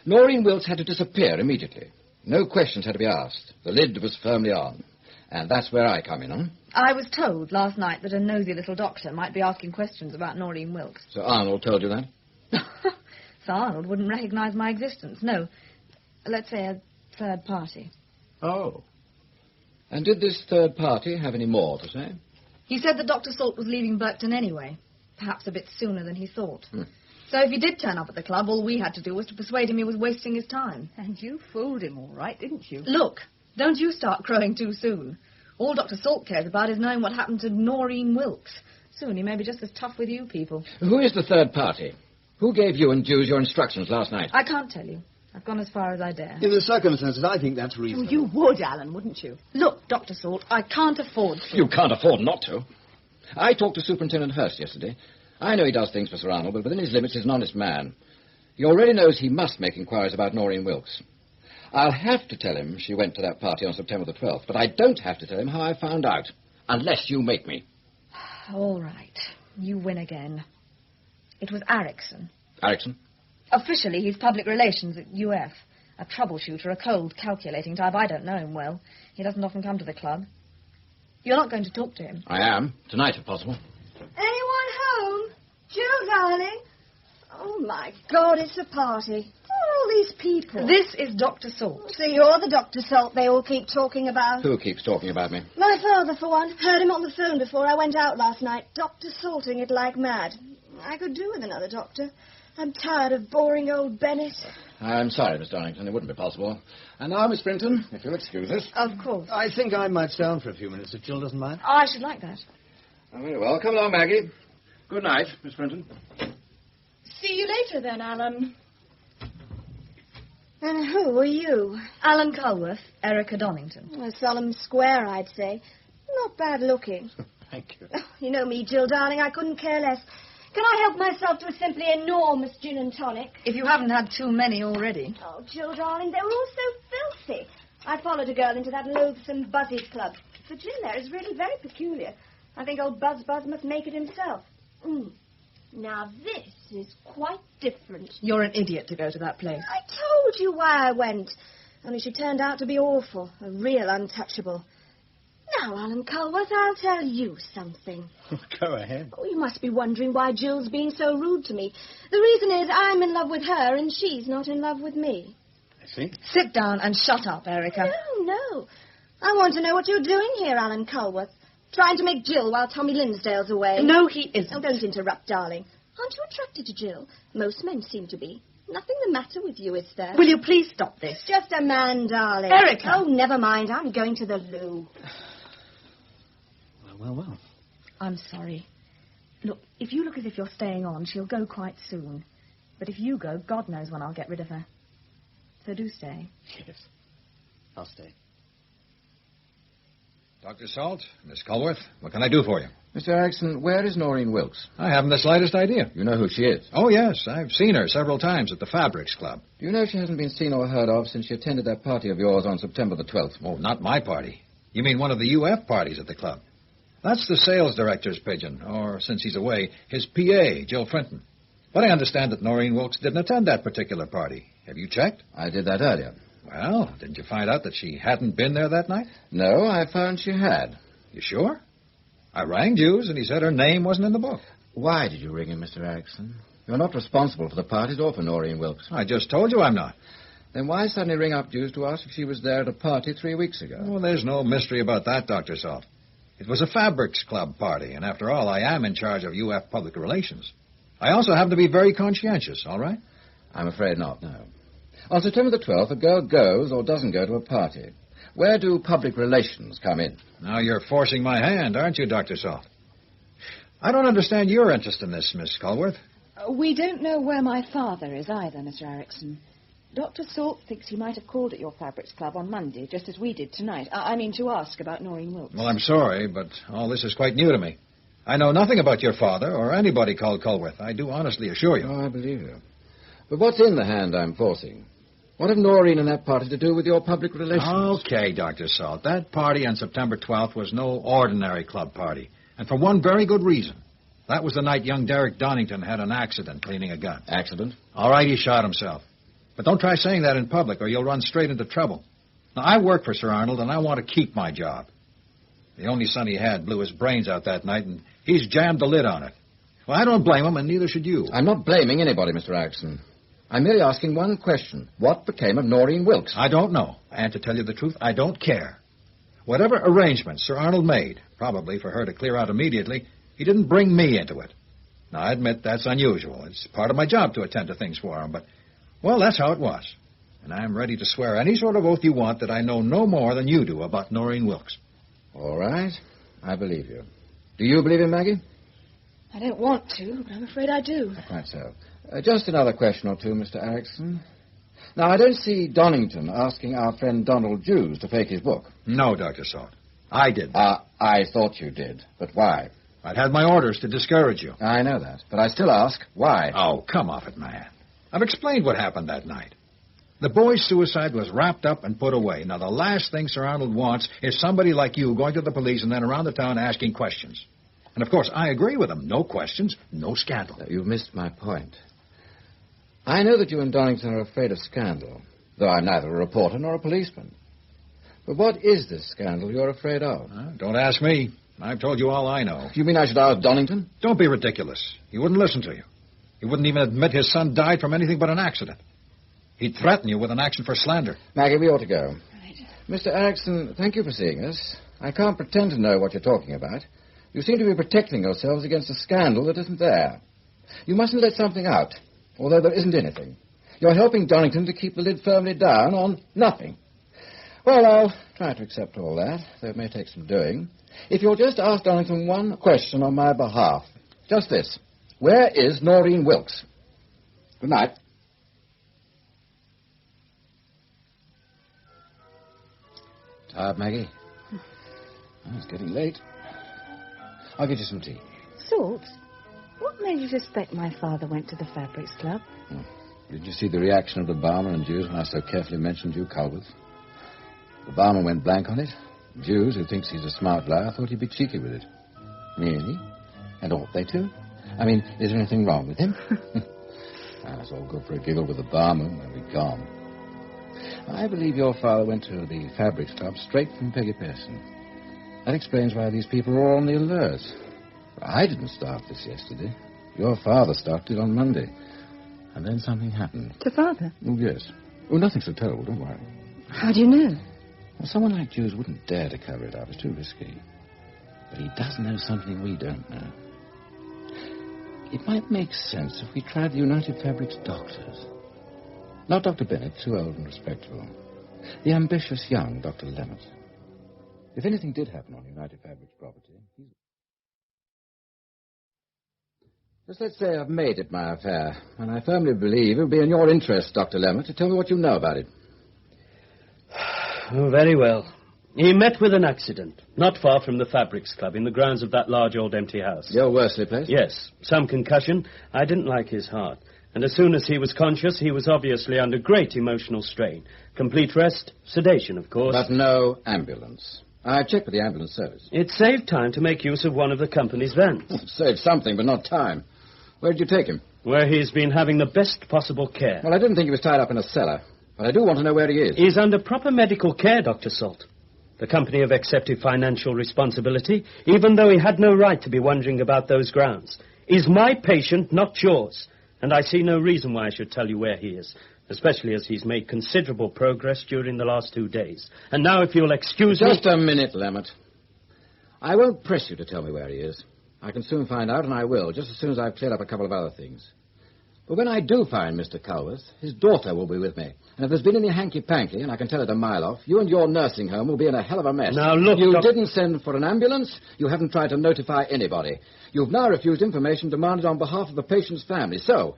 Noreen Wilkes had to disappear immediately. No questions had to be asked. The lid was firmly on. And that's where I come in, huh? I was told last night that a nosy little doctor might be asking questions about Noreen Wilkes. Sir Arnold told you that? Sir Arnold wouldn't recognize my existence. No. Let's say a third party. Oh. And did this third party have any more to say? He said that Dr. Salt was leaving Burkton anyway. Perhaps a bit sooner than he thought. So if he did turn up at the club, all we had to do was to persuade him he was wasting his time. And you fooled him all right, didn't you? Look, don't you start crowing too soon. All Dr. Salt cares about is knowing what happened to Noreen Wilkes. Soon he may be just as tough with you people. Who is the third party? Who gave you and Jews your instructions last night? I can't tell you. I've gone as far as I dare. In the circumstances, I think that's reasonable. Oh, you would, Alan, wouldn't you? Look, Dr. Salt, I can't afford to. You can't afford not to. I talked to Superintendent Hurst yesterday. I know he does things for Sir Arnold, but within his limits he's an honest man. He already knows he must make inquiries about Noreen Wilkes. I'll have to tell him she went to that party on September the 12th, but I don't have to tell him how I found out, unless you make me. All right. You win again. It was Erickson. Erickson? Officially, he's public relations at UF. A troubleshooter, a cold, calculating type. I don't know him well. He doesn't often come to the club. You're not going to talk to him? I am. Tonight, if possible. Anyone home? Jill, darling? Oh, my God, it's a party. What are all these people? This is Dr. Salt. So you're the Dr. Salt they all keep talking about? Who keeps talking about me? My father, for one. Heard him on the phone before I went out last night. Dr. Salting it like mad. I could do with another doctor. I'm tired of boring old Bennett. I'm sorry, Miss Donington. It wouldn't be possible. And now, Miss Brinton, if you'll excuse us. Of course. I think I might stay on for a few minutes if Jill doesn't mind. I should like that. Oh, very well. Come along, Maggie. Good night, Miss Brinton. See you later, then, Alan. And who are you? Alan Culworth, Erica Donington. A solemn square, I'd say. Not bad looking. Thank you. Oh, you know me, Jill, darling. I couldn't care less. Can I help myself to a simply enormous gin and tonic? If you haven't had too many already. Oh, Jill, darling, they were all so filthy. I followed a girl into that loathsome Buzzies club. The gin there is really very peculiar. I think old Buzz must make it himself. Now, this is quite different. You're an idiot to go to that place. I told you why I went. Only she turned out to be awful. A real untouchable. Now, Alan Culworth, I'll tell you something. Go ahead. Oh, you must be wondering why Jill's being so rude to me. The reason is I'm in love with her and she's not in love with me. I see. Sit down and shut up, Erica. No. I want to know what you're doing here, Alan Culworth. Trying to make Jill while Tommy Linsdale's away. No, he isn't. Oh, don't interrupt, darling. Aren't you attracted to Jill? Most men seem to be. Nothing the matter with you, is there? Will you please stop this? It's just a man, darling. Erica! Oh, never mind. I'm going to the loo. Well. I'm sorry. Look, if you look as if you're staying on, she'll go quite soon. But if you go, God knows when I'll get rid of her. So do stay. Yes. I'll stay. Dr. Salt, Miss Culworth, what can I do for you? Mr. Erickson, where is Noreen Wilkes? I haven't the slightest idea. You know who she is? Oh, yes. I've seen her several times at the Fabrics Club. Do you know she hasn't been seen or heard of since she attended that party of yours on September the 12th? Oh, not my party. You mean one of the UF parties at the club? That's the sales director's pigeon, or, since he's away, his PA, Jill Frinton. But I understand that Noreen Wilkes didn't attend that particular party. Have you checked? I did that earlier. Well, didn't you find out that she hadn't been there that night? No, I found she had. You sure? I rang Jews, and he said her name wasn't in the book. Why did you ring him, Mr. Erickson? You're not responsible for the parties or for Noreen Wilkes. I just told you I'm not. Then why suddenly ring up Jews to ask if she was there at a party 3 weeks ago? Well, there's no mystery about that, Dr. Salt. It was a Fabrics Club party, and after all, I am in charge of UF Public Relations. I also happen to be very conscientious, all right? I'm afraid not, no. On September the 12th, a girl goes or doesn't go to a party. Where do public relations come in? Now you're forcing my hand, aren't you, Dr. Salt? I don't understand your interest in this, Miss Culworth. We don't know where my father is either, Mr. Erickson. Dr. Salt thinks he might have called at your Fabrics Club on Monday, just as we did tonight. I mean, to ask about Noreen Wilkes. Well, I'm sorry, but all this is quite new to me. I know nothing about your father or anybody called Culworth. I do honestly assure you. Oh, I believe you. But what's in the hand I'm forcing? What have Noreen and that party to do with your public relations? Okay, Dr. Salt. That party on September 12th was no ordinary club party. And for one very good reason. That was the night young Derek Donington had an accident cleaning a gun. Accident? All right, he shot himself. But don't try saying that in public or you'll run straight into trouble. Now, I work for Sir Arnold and I want to keep my job. The only son he had blew his brains out that night and he's jammed the lid on it. Well, I don't blame him and neither should you. I'm not blaming anybody, Mr. Erickson. I'm merely asking one question. What became of Noreen Wilkes? I don't know. And to tell you the truth, I don't care. Whatever arrangements Sir Arnold made, probably for her to clear out immediately, he didn't bring me into it. Now, I admit that's unusual. It's part of my job to attend to things for him, but, well, that's how it was. And I'm ready to swear any sort of oath you want that I know no more than you do about Noreen Wilkes. All right. I believe you. Do you believe him, Maggie? I don't want to, but I'm afraid I do. Quite so. Just another question or two, Mr. Erickson. Now, I don't see Donington asking our friend Donald Jews to fake his book. No, Dr. Salt. I did. I thought you did. But why? I'd had my orders to discourage you. I know that. But I still ask, why? Oh, come off it, man. I've explained what happened that night. The boy's suicide was wrapped up and put away. Now, the last thing Sir Arnold wants is somebody like you going to the police and then around the town asking questions. And, of course, I agree with him. No questions, no scandal. You've missed my point. I know that you and Donington are afraid of scandal, though I'm neither a reporter nor a policeman. But what is this scandal you're afraid of? Don't ask me. I've told you all I know. You mean I should ask Donington? Don't be ridiculous. He wouldn't listen to you. He wouldn't even admit his son died from anything but an accident. He'd threaten you with an action for slander. Maggie, we ought to go. Right. Mr. Erickson, thank you for seeing us. I can't pretend to know what you're talking about. You seem to be protecting yourselves against a scandal that isn't there. You mustn't let something out, although there isn't anything. You're helping Donington to keep the lid firmly down on nothing. Well, I'll try to accept all that, though it may take some doing. If you'll just ask Donington one question on my behalf. Just this. Where is Noreen Wilkes? Good night. Tired, Maggie? Oh, it's getting late. I'll get you some tea. Salt, what made you suspect my father went to the Fabrics Club? Did you see the reaction of the barman and Jews when I so carefully mentioned you, Culworth? The barman went blank on it. Jews, who thinks he's a smart liar, thought he'd be cheeky with it. Really? And ought they to? I mean, is there anything wrong with him? It's all good for a giggle with the barman when we're gone. I believe your father went to the Fabrics Club straight from Peggy Pearson. That explains why these people are all on the alert. I didn't start this yesterday. Your father started on Monday. And then something happened. To Father? Oh, yes. Oh, nothing so terrible, don't worry. How do you know? Well, someone like Jews wouldn't dare to cover it up. It's too risky. But he does know something we don't know. It might make sense if we tried the United Fabrics doctors. Not Dr. Bennett, too old and respectable. The ambitious young Dr. Leonard. If anything did happen on United Fabrics property, just let's say I've made it my affair, and I firmly believe it would be in your interest, Dr. Leonard, to tell me what you know about it. Oh, very well. He met with an accident, not far from the Fabrics Club, in the grounds of that large old empty house. The old Worsley place? Yes. Some concussion. I didn't like his heart. And as soon as he was conscious, he was obviously under great emotional strain. Complete rest, sedation, of course. But no ambulance. I checked with the ambulance service. It saved time to make use of one of the company's vans. It saved something, but not time. Where did you take him? Where he's been having the best possible care. Well, I didn't think he was tied up in a cellar, but I do want to know where he is. He's under proper medical care, Dr. Salt. The company have accepted financial responsibility, even though he had no right to be wondering about those grounds. He's my patient, not yours. And I see no reason why I should tell you where he is, especially as he's made considerable progress during the last 2 days. And now, if you'll excuse me... Just a minute, Leonard. I won't press you to tell me where he is. I can soon find out, and I will, just as soon as I've cleared up a couple of other things. But when I do find Mr. Culworth, his daughter will be with me. And if there's been any hanky-panky, and I can tell it a mile off, you and your nursing home will be in a hell of a mess. Now, look... You didn't send for an ambulance. You haven't tried to notify anybody. You've now refused information demanded on behalf of the patient's family. So,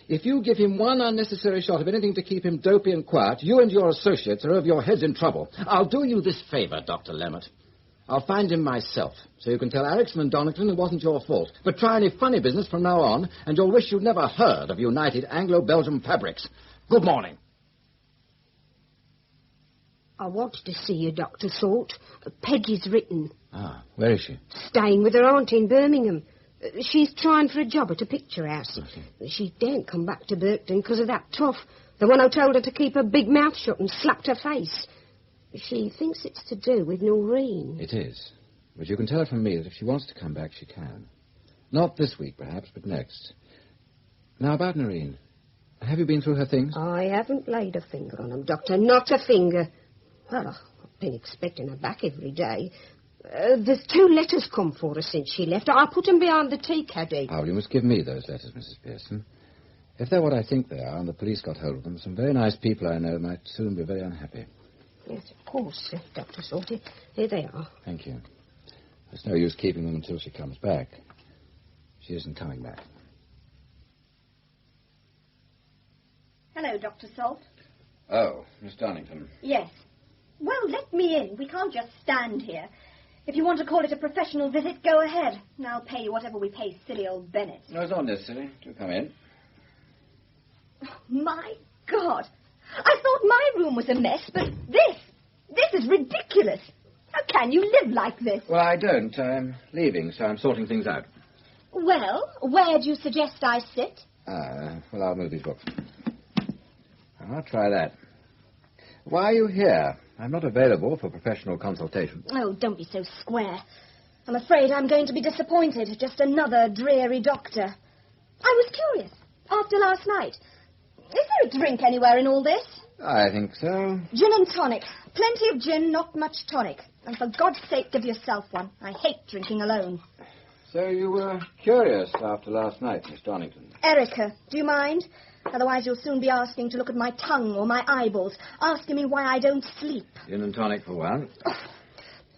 if you give him one unnecessary shot of anything to keep him dopey and quiet, you and your associates are over your heads in trouble. I'll do you this favor, Dr. Leonard. I'll find him myself, so you can tell Erickson and Donington it wasn't your fault. But try any funny business from now on, and you'll wish you'd never heard of United Anglo-Belgium Fabrics. Good morning. I wanted to see you, Dr. Salt. Peggy's written. Ah, where is she? Staying with her aunt in Birmingham. She's trying for a job at a picture house. She daren't come back to Birkton because of that toff, the one who told her to keep her big mouth shut and slapped her face. She thinks it's to do with Noreen. It is. But you can tell her from me that if she wants to come back, she can. Not this week, perhaps, but next. Now, about Noreen. Have you been through her things? I haven't laid a finger on them, Doctor. Not a finger. Well, I've been expecting her back every day. There's 2 letters come for her since she left. I put them behind the tea caddy. Oh, you must give me those letters, Mrs. Pearson. If they're what I think they are, and the police got hold of them, some very nice people I know might soon be very unhappy. Yes, of course, Dr. Salty. Here they are. Thank you. There's no use keeping them until she comes back. She isn't coming back. Hello, Dr. Salt. Oh, Miss Donington. Yes. Well, let me in. We can't just stand here. If you want to call it a professional visit, go ahead. And I'll pay you whatever we pay silly old Bennett. No, it's not necessary. Do come in. Oh, my God. I thought my room was a mess, but this is ridiculous. How can you live like this? Well, I don't. I'm leaving, so I'm sorting things out. Well, where do you suggest I sit? Well, I'll move these books. I'll try that. Why are you here? I'm not available for professional consultation. Oh, don't be so square. I'm afraid I'm going to be disappointed. Just another dreary doctor. I was curious. After last night. Is there a drink anywhere in all this? I think so. Gin and tonic. Plenty of gin, not much tonic. And for God's sake, give yourself one. I hate drinking alone. So you were curious after last night, Miss Donington? Erica, do you mind? Otherwise you'll soon be asking to look at my tongue or my eyeballs, asking me why I don't sleep. Gin and tonic for one.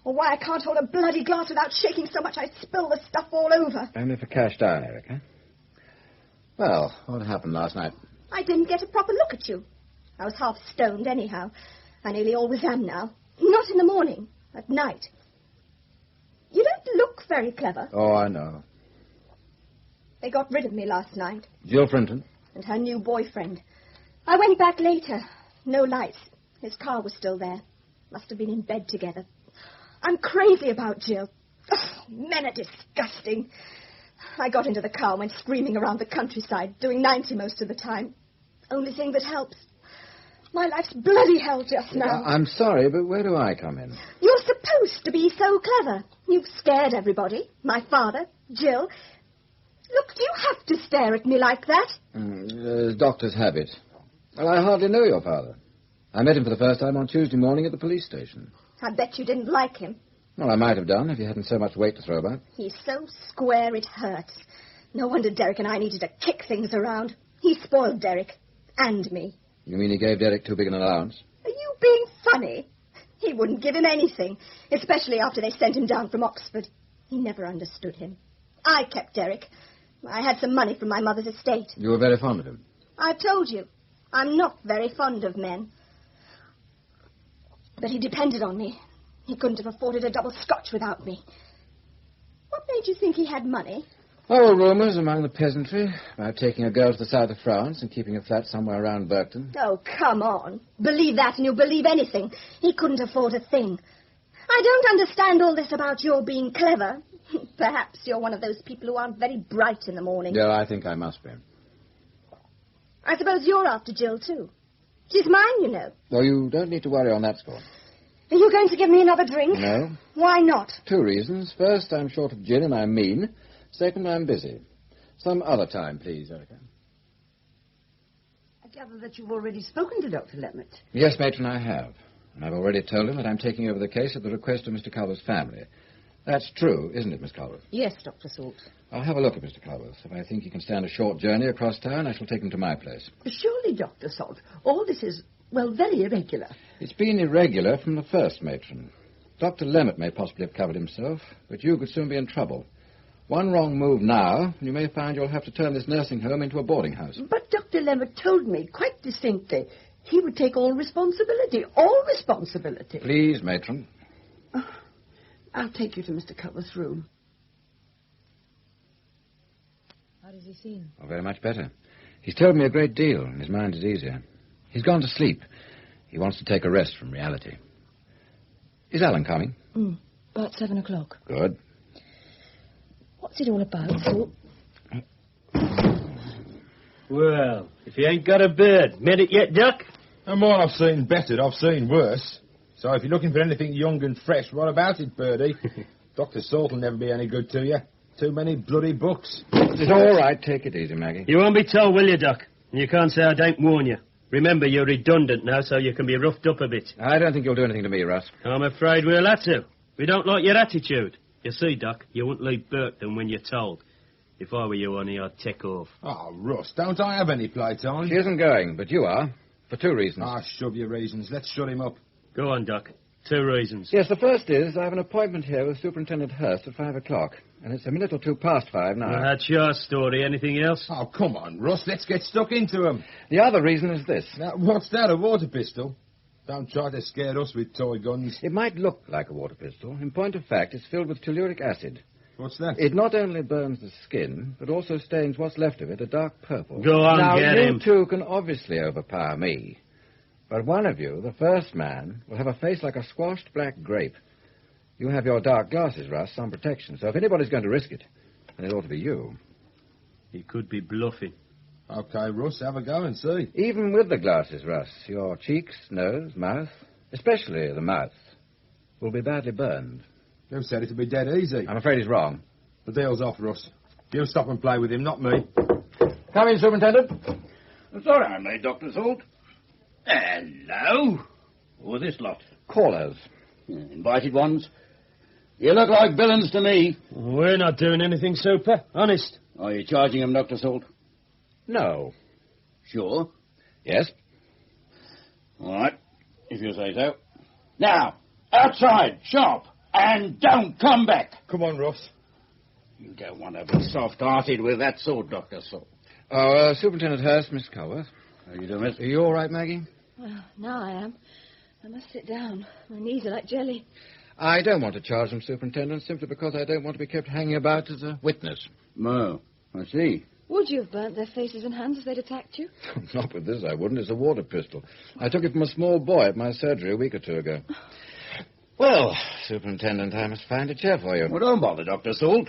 Or why I can't hold a bloody glass without shaking so much I spill the stuff all over. Only for cash down, Erica. Well, what happened last night? I didn't get a proper look at you. I was half stoned anyhow. I nearly always am now. Not in the morning, at night. You don't look very clever. Oh, I know. They got rid of me last night. Jill Frinton? And her new boyfriend. I went back later. No lights. His car was still there. Must have been in bed together. I'm crazy about Jill. Oh, men are disgusting. I got into the car and went screaming around the countryside, doing 90 most of the time. Only thing that helps. My life's bloody hell just now. I'm sorry, but where do I come in? You'll supposed to be so clever? You've scared everybody. My father, Jill. Look, do you have to stare at me like that? Doctor's habit. Well, I hardly know your father. I met him for the first time on Tuesday morning at the police station. I bet you didn't like him. Well, I might have done if he hadn't so much weight to throw about. He's so square it hurts. No wonder Derek and I needed to kick things around. He spoiled Derek. And me. You mean he gave Derek too big an allowance? Are you being funny? He wouldn't give him anything, especially after they sent him down from Oxford. He never understood him. I kept Derek. I had some money from my mother's estate. You were very fond of him. I've told you, I'm not very fond of men. But he depended on me. He couldn't have afforded a double scotch without me. What made you think he had money? Oh, rumours among the peasantry about taking a girl to the south of France and keeping a flat somewhere around Burkton. Oh, come on. Believe that and you'll believe anything. He couldn't afford a thing. I don't understand all this about your being clever. Perhaps you're one of those people who aren't very bright in the morning. Yeah, I think I must be. I suppose you're after Jill, too. She's mine, you know. Well, you don't need to worry on that score. Are you going to give me another drink? No. Why not? 2 reasons. First, I'm short of gin and I'm mean. Second, I'm busy. Some other time, please, Erica. I gather that you've already spoken to Dr. Lemmett. Yes, matron, I have. And I've already told him that I'm taking over the case at the request of Mr. Culver's family. That's true, isn't it, Miss Culver? Yes, Dr. Salt. I'll have a look at Mr. Culver. If I think he can stand a short journey across town, I shall take him to my place. Surely, Dr. Salt, all this is, well, very irregular. It's been irregular from the first, matron. Dr. Lemmett may possibly have covered himself, but you could soon be in trouble. One wrong move now, and you may find you'll have to turn this nursing home into a boarding house. But Dr. Lemmett told me quite distinctly he would take all responsibility. All responsibility. Please, matron. I'll take you to Mr. Culver's room. How does he seem? Oh, very much better. He's told me a great deal, and his mind is easier. He's gone to sleep. He wants to take a rest from reality. Is Alan coming? About 7 o'clock. Good. What's it all about, Salt? Well, if you ain't got a bird, met it yet, Duck? And while I've seen better, I've seen worse. So if you're looking for anything young and fresh, what about it, Birdie? Dr. Salt will never be any good to you. Too many bloody books. It's all right. Take it easy, Maggie. You won't be told, will you, Doc? You can't say I don't warn you. Remember, you're redundant now, so you can be roughed up a bit. I don't think you'll do anything to me, Russ. I'm afraid we'll have to. We don't like your attitude. You see, Doc, you won't leave Burkton when you're told. If I were you, honey, I'd take off. Oh, Russ, don't I have any playtime? She isn't going, but you are. For 2 reasons. Ah, shove your reasons. Let's shut him up. Go on, Doc. 2 reasons. Yes, the first is I have an appointment here with Superintendent Hurst at 5 o'clock. And it's a minute or 2 past 5 now. Well, that's your story. Anything else? Oh, come on, Russ. Let's get stuck into him. The other reason is this. Now, what's that, a water pistol? Don't try to scare us with toy guns. It might look like a water pistol. In point of fact, it's filled with telluric acid. What's that? It not only burns the skin, but also stains what's left of it a dark purple. Go on, now, get him. You two can obviously overpower me. But one of you, the first man, will have a face like a squashed black grape. You have your dark glasses, Russ, some protection. So if anybody's going to risk it, then it ought to be you. He could be bluffing. Okay, Russ, have a go and see. Even with the glasses, Russ, your cheeks, nose, mouth, especially the mouth, will be badly burned. You said it'd be dead easy. I'm afraid he's wrong. The deal's off, Russ. You stop and play with him, not me. Come in, Superintendent. Sorry I'm late, Dr. Salt. Hello. Who are this lot? Callers. Invited ones? You look like villains to me. We're not doing anything super, honest. Are you charging them, Dr. Salt? No. Sure? Yes. All right, if you say so. Now, outside, sharp, and don't come back. Come on, Russ. You don't want to be soft-hearted with that sort, Dr. Salt. Oh, Superintendent Hurst, Miss Culworth. How you doing, miss? Are you all right, Maggie? Well, now I am. I must sit down. My knees are like jelly. I don't want to charge them, Superintendent, simply because I don't want to be kept hanging about as a witness. No, I see. Would you have burnt their faces and hands if they'd attacked you? Not with this, I wouldn't. It's a water pistol. I took it from a small boy at my surgery a week or 2 ago. Well, Superintendent, I must find a chair for you. Well, don't bother, Dr. Salt.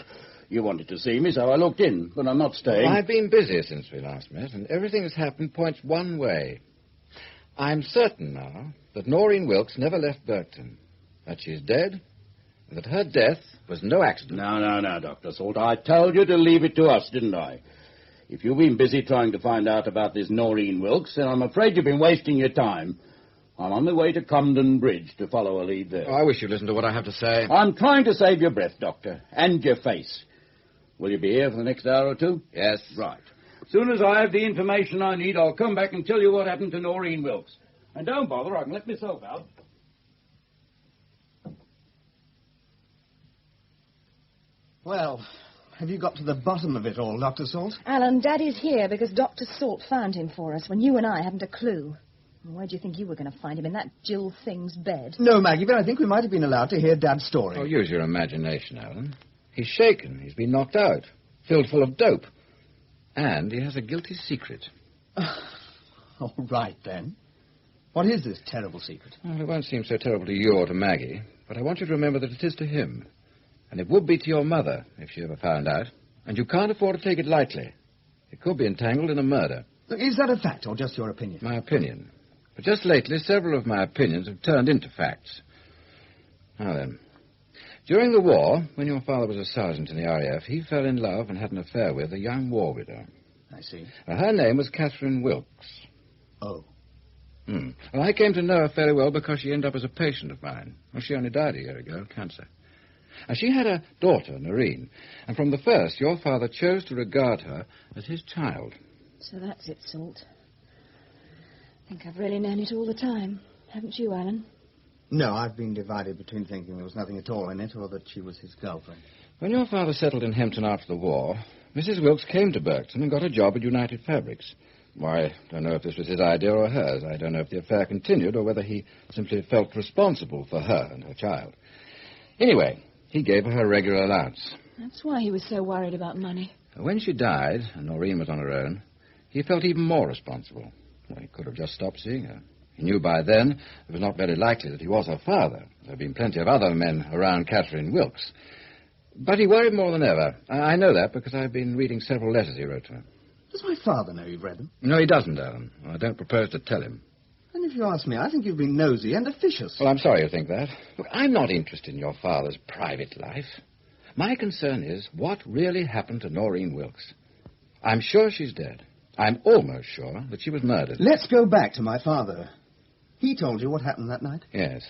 You wanted to see me, so I looked in, but I'm not staying. Well, I've been busy since we last met, and everything that's happened points one way. I'm certain now that Noreen Wilkes never left Burkton. that she's dead, and that her death was no accident. No, Dr. Salt. I told you to leave it to us, didn't I? If you've been busy trying to find out about this Noreen Wilkes, then I'm afraid you've been wasting your time. I'm on my way to Comden Bridge to follow a lead there. Oh, I wish you'd listen to what I have to say. I'm trying to save your breath, Doctor, and your face. Will you be here for the next hour or two? Yes. Right. As soon as I have the information I need, I'll come back and tell you what happened to Noreen Wilkes. And don't bother, I can let myself out. Well, have you got to the bottom of it all, Dr. Salt? Alan, Daddy's here because Dr. Salt found him for us when you and I hadn't a clue. Where do you think you were going to find him? In that Jill Thing's bed? No, Maggie, but I think we might have been allowed to hear Dad's story. Oh, use your imagination, Alan. He's shaken. He's been knocked out, filled full of dope. And he has a guilty secret. All right, then. What is this terrible secret? Well, it won't seem so terrible to you or to Maggie, but I want you to remember that it is to him. And it would be to your mother if she ever found out. And you can't afford to take it lightly. It could be entangled in a murder. Is that a fact or just your opinion? My opinion. But just lately, several of my opinions have turned into facts. Now then, during the war, when your father was a sergeant in the RAF, he fell in love and had an affair with a young war widow. I see. Her name was Catherine Wilkes. Oh. Well, I came to know her fairly well because she ended up as a patient of mine. Well, she only died a year ago, cancer. And she had a daughter, Noreen, and from the first, your father chose to regard her as his child. So that's it, Salt. I think I've really known it all the time. Haven't you, Alan? No, I've been divided between thinking there was nothing at all in it or that she was his girlfriend. When your father settled in Hempton after the war, Mrs. Wilkes came to Berkton and got a job at United Fabrics. Why, I don't know if this was his idea or hers. I don't know if the affair continued or whether he simply felt responsible for her and her child. Anyway, he gave her regular allowance. That's why he was so worried about money. When she died, and Noreen was on her own, he felt even more responsible. Well, he could have just stopped seeing her. He knew by then it was not very likely that he was her father. There had been plenty of other men around Catherine Wilkes. But he worried more than ever. I know that because I've been reading several letters he wrote to her. Does my father know you've read them? No, he doesn't, Alan. I don't propose to tell him. And if you ask me, I think you've been nosy and officious. Well, I'm sorry you think that. Look, I'm not interested in your father's private life. My concern is what really happened to Noreen Wilkes. I'm sure she's dead. I'm almost sure that she was murdered. Let's go back to my father. He told you what happened that night? Yes.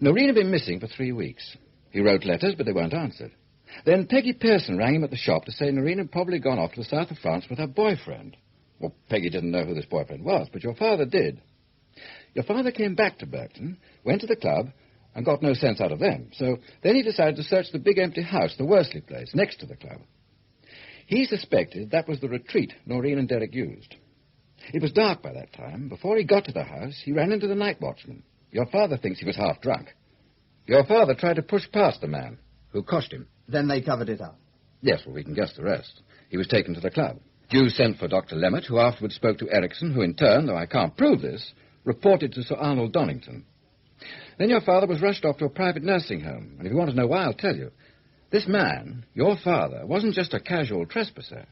Noreen had been missing for 3 weeks. He wrote letters, but they weren't answered. Then Peggy Pearson rang him at the shop to say Noreen had probably gone off to the south of France with her boyfriend. Well, Peggy didn't know who this boyfriend was, but your father did. Your father came back to Berkton, went to the club, and got no sense out of them. So then he decided to search the big empty house, the Worsley place, next to the club. He suspected that was the retreat Noreen and Derek used. It was dark by that time. Before he got to the house, he ran into the night watchman. Your father thinks he was half drunk. Your father tried to push past the man, who coshed him. Then they covered it up? Yes, well, we can guess the rest. He was taken to the club. Hugh sent for Dr. Lemmett, who afterwards spoke to Erickson, who in turn, though I can't prove this, reported to Sir Arnold Donington. Then your father was rushed off to a private nursing home, and if you want to know why, I'll tell you. This man, your father, wasn't just a casual trespasser.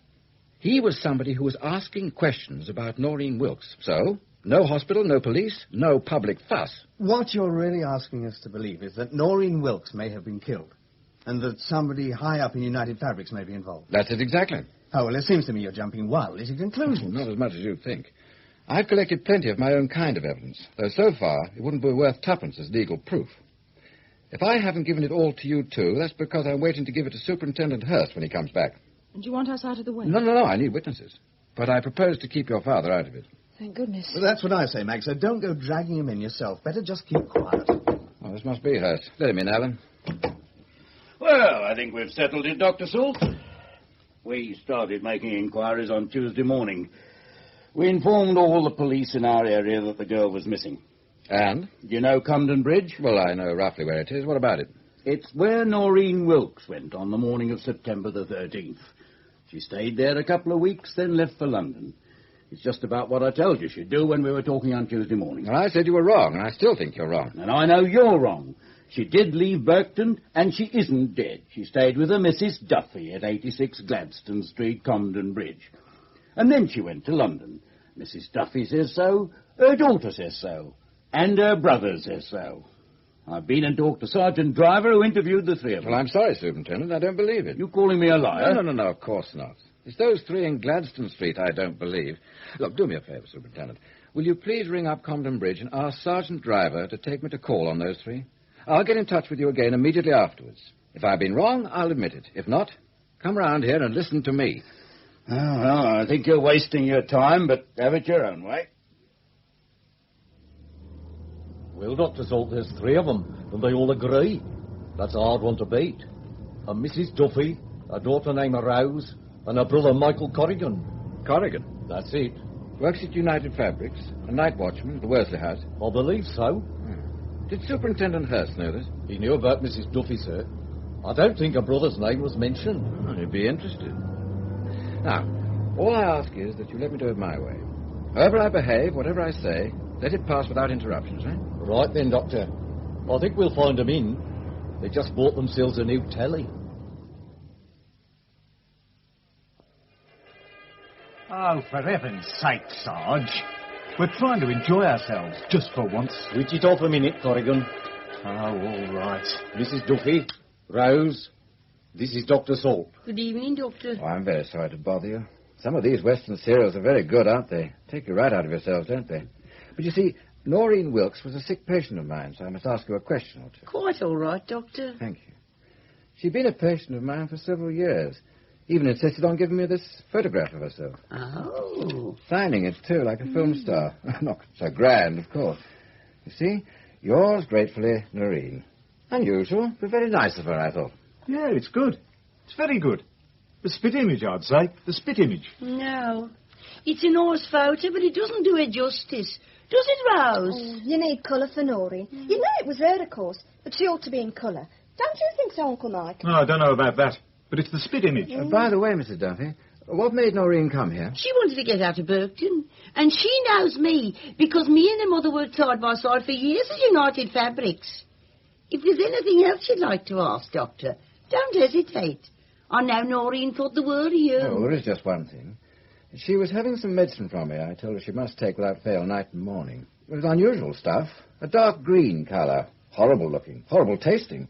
He was somebody who was asking questions about Noreen Wilkes. So, no hospital, no police, no public fuss. What you're really asking us to believe is that Noreen Wilkes may have been killed, and that somebody high up in United Fabrics may be involved. That's it exactly. Oh, well, it seems to me you're jumping wildly to conclusions. Not as much as you think. I've collected plenty of my own kind of evidence, though so far it wouldn't be worth tuppence as legal proof. If I haven't given it all to you, too, that's because I'm waiting to give it to Superintendent Hurst when he comes back. And you want us out of the way? No, I need witnesses. But I propose to keep your father out of it. Thank goodness. Well, that's what I say, Mag, so don't go dragging him in yourself. Better just keep quiet. Well, this must be Hurst. Let him in, Alan. Well, I think we've settled it, Dr. Salt. We started making inquiries on Tuesday morning. We informed all the police in our area that the girl was missing. And? Do you know Comden Bridge? Well, I know roughly where it is. What about it? It's where Noreen Wilkes went on the morning of September the 13th. She stayed there a couple of weeks, then left for London. It's just about what I told you she'd do when we were talking on Tuesday morning. Well, I said you were wrong, and I still think you're wrong. And I know you're wrong. She did leave Berkton, and she isn't dead. She stayed with a Mrs. Duffy at 86 Gladstone Street, Comden Bridge. And then she went to London. Mrs. Duffy says so, her daughter says so, and her brother says so. I've been and talked to Sergeant Driver, who interviewed the three of them. Well, I'm sorry, Superintendent. I don't believe it. You calling me a liar? No, of course not. It's those three in Gladstone Street I don't believe. Look, do me a favour, Superintendent. Will you please ring up Compton Bridge and ask Sergeant Driver to take me to call on those three? I'll get in touch with you again immediately afterwards. If I've been wrong, I'll admit it. If not, come round here and listen to me. Oh, well, I think you're wasting your time, but have it your own way. Well, Dr. Salt, there's three of them, and they all agree. That's a hard one to beat. A Mrs. Duffy, a daughter named Rose, and a brother Michael Corrigan. Corrigan? That's it. Works at United Fabrics, a night watchman at the Worsley House. I believe so. Did Superintendent Hurst know this? He knew about Mrs. Duffy, sir. I don't think her brother's name was mentioned. Oh, he'd be interested. Now, all I ask is that you let me do it my way. However I behave, whatever I say, let it pass without interruptions, eh? Right then, Doctor. I think we'll find them in. They just bought themselves a new telly. Oh, for heaven's sake, Sarge. We're trying to enjoy ourselves, just for once. Switch it off a minute, Corrigan. Oh, all right. Mrs. Duffy, Rose, this is Dr. Salt. Good evening, Doctor. Oh, I'm very sorry to bother you. Some of these Western serials are very good, aren't they? Take you right out of yourselves, don't they? But you see, Noreen Wilkes was a sick patient of mine, so I must ask you a question or two. Quite all right, Doctor. Thank you. She'd been a patient of mine for several years. Even insisted on giving me this photograph of herself. Oh. Signing it, too, like a film star. Not so grand, of course. You see, yours gratefully, Noreen. Unusual, but very nice of her, I thought. Yeah, it's good. It's very good. The spit image, I'd say. The spit image. No. It's a nice photo, but it doesn't do her justice. Does it, Rose? Oh, you need colour for Noreen. You know it was her, of course, but she ought to be in colour. Don't you think so, Uncle Mike? No, I don't know about that. But it's the spit image. By the way, Mrs. Duffy, what made Noreen come here? She wanted to get out of Berkton. And she knows me, because me and her mother worked side by side for years at United Fabrics. If there's anything else you'd like to ask, Doctor, don't hesitate. I know Noreen thought the world of you. Oh, there is just one thing. She was having some medicine from me I told her she must take without fail night and morning. It was unusual stuff. A dark green colour. Horrible looking. Horrible tasting.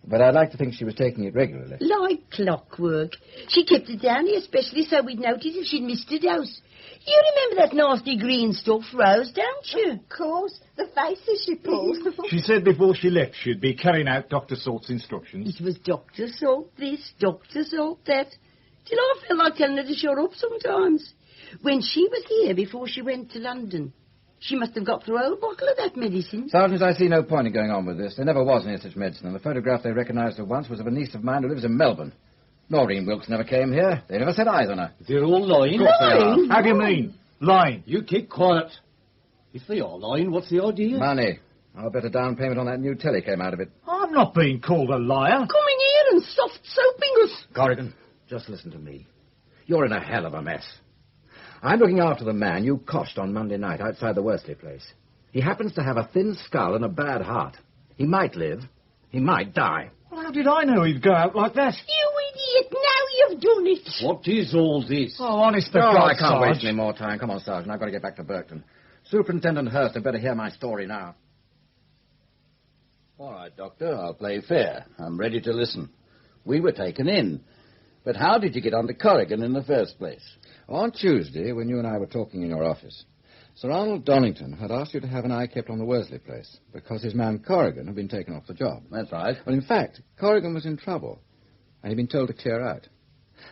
But I'd like to think she was taking it regularly. Like clockwork. She kept it down here especially so we'd notice if she'd missed a dose. You remember that nasty green stuff, Rose, don't you? Of course. The faces she pulled. She said before she left she'd be carrying out Dr. Salt's instructions. It was Dr. Salt this, Dr. Salt that. Till I felt like telling her to shut up sometimes. When she was here before she went to London, she must have got through a whole bottle of that medicine. Sergeant, I see no point in going on with this. There never was any such medicine, and the photograph they recognised her once was of a niece of mine who lives in Melbourne. Noreen Wilkes never came here. They never set eyes on her. They're all lying. Of course they are. How do you mean? Lying? You keep quiet. If they are lying, what's the idea? Money. I'll bet a down payment on that new telly came out of it. I'm not being called a liar. Coming here and soft-soaping us. Corrigan, just listen to me. You're in a hell of a mess. I'm looking after the man you coshed on Monday night outside the Worsley place. He happens to have a thin skull and a bad heart. He might live. He might die. Well, how did I know he'd go out like that? You idiot, now you've done it. What is all this? Oh, honest to Oh, God, I can't Sarge. waste any more time. Come on, Sergeant. I've got to get back to Berkton. Superintendent Hurst had better hear my story now. All right, Doctor, I'll play fair. I'm ready to listen. We were taken in. But how did you get on to Corrigan in the first place? On Tuesday, when you and I were talking in your office, Sir Arnold Donington had asked you to have an eye kept on the Worsley place because his man Corrigan had been taken off the job. That's right. Well, in fact, Corrigan was in trouble, and he'd been told to clear out.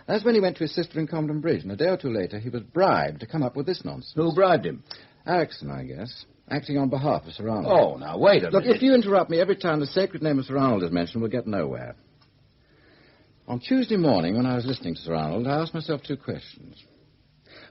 That's when he went to his sister in Compton Bridge, and a day or two later he was bribed to come up with this nonsense. Who bribed him? Erickson, I guess, acting on behalf of Sir Arnold. Oh, now, wait a minute. Look, if you interrupt me every time the sacred name of Sir Arnold is mentioned, we'll get nowhere. On Tuesday morning, when I was listening to Sir Arnold, I asked myself two questions.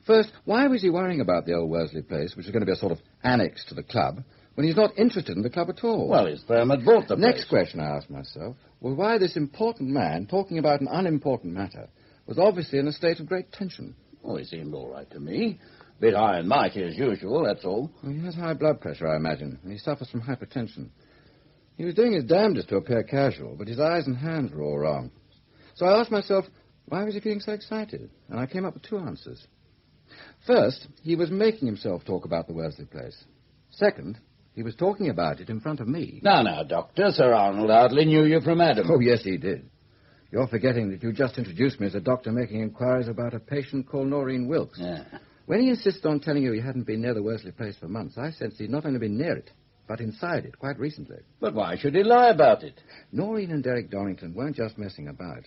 First, why was he worrying about the old Worsley place, which is going to be a sort of annex to the club, when he's not interested in the club at all? Well, his firm had bought the place. Next question I asked myself was why this important man, talking about an unimportant matter, was obviously in a state of great tension. Oh, he seemed all right to me. Bit high and mighty as usual, that's all. Well, he has high blood pressure, I imagine, and he suffers from hypertension. He was doing his damnedest to appear casual, but his eyes and hands were all wrong. So I asked myself, why was he feeling so excited? And I came up with two answers. First, he was making himself talk about the Worsley place. Second, He was talking about it in front of me. Now, Doctor, Sir Arnold hardly knew you from Adam. Oh, yes, he did. You're forgetting that you just introduced me as a doctor making inquiries about a patient called Noreen Wilkes. Yeah. When he insisted on telling you he hadn't been near the Worsley place for months, I sensed he'd not only been near it, but inside it, quite recently. But why should he lie about it? Noreen and Derek Donington weren't just messing about.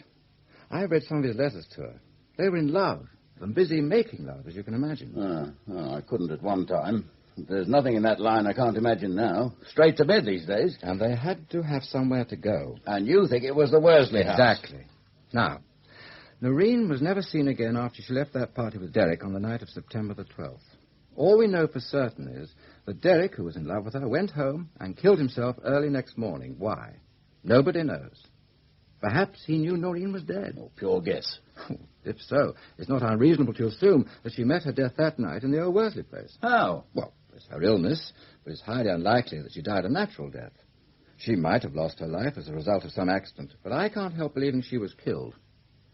I read some of his letters to her. They were in love, and busy making love, as you can imagine. I couldn't at one time. There's nothing in that line I can't imagine now. Straight to bed these days. And they had to have somewhere to go. And you think it was the Worsley house? Exactly. Now, Noreen was never seen again after she left that party with Derek on the night of September the 12th. All we know for certain is that Derek, who was in love with her, went home and killed himself early next morning. Why? Nobody knows. Perhaps he knew Noreen was dead. Oh, pure guess. If so, it's not unreasonable to assume that she met her death that night in the old Worsley place. How? Well, it's her illness, but it's highly unlikely that she died a natural death. She might have lost her life as a result of some accident, but I can't help believing she was killed.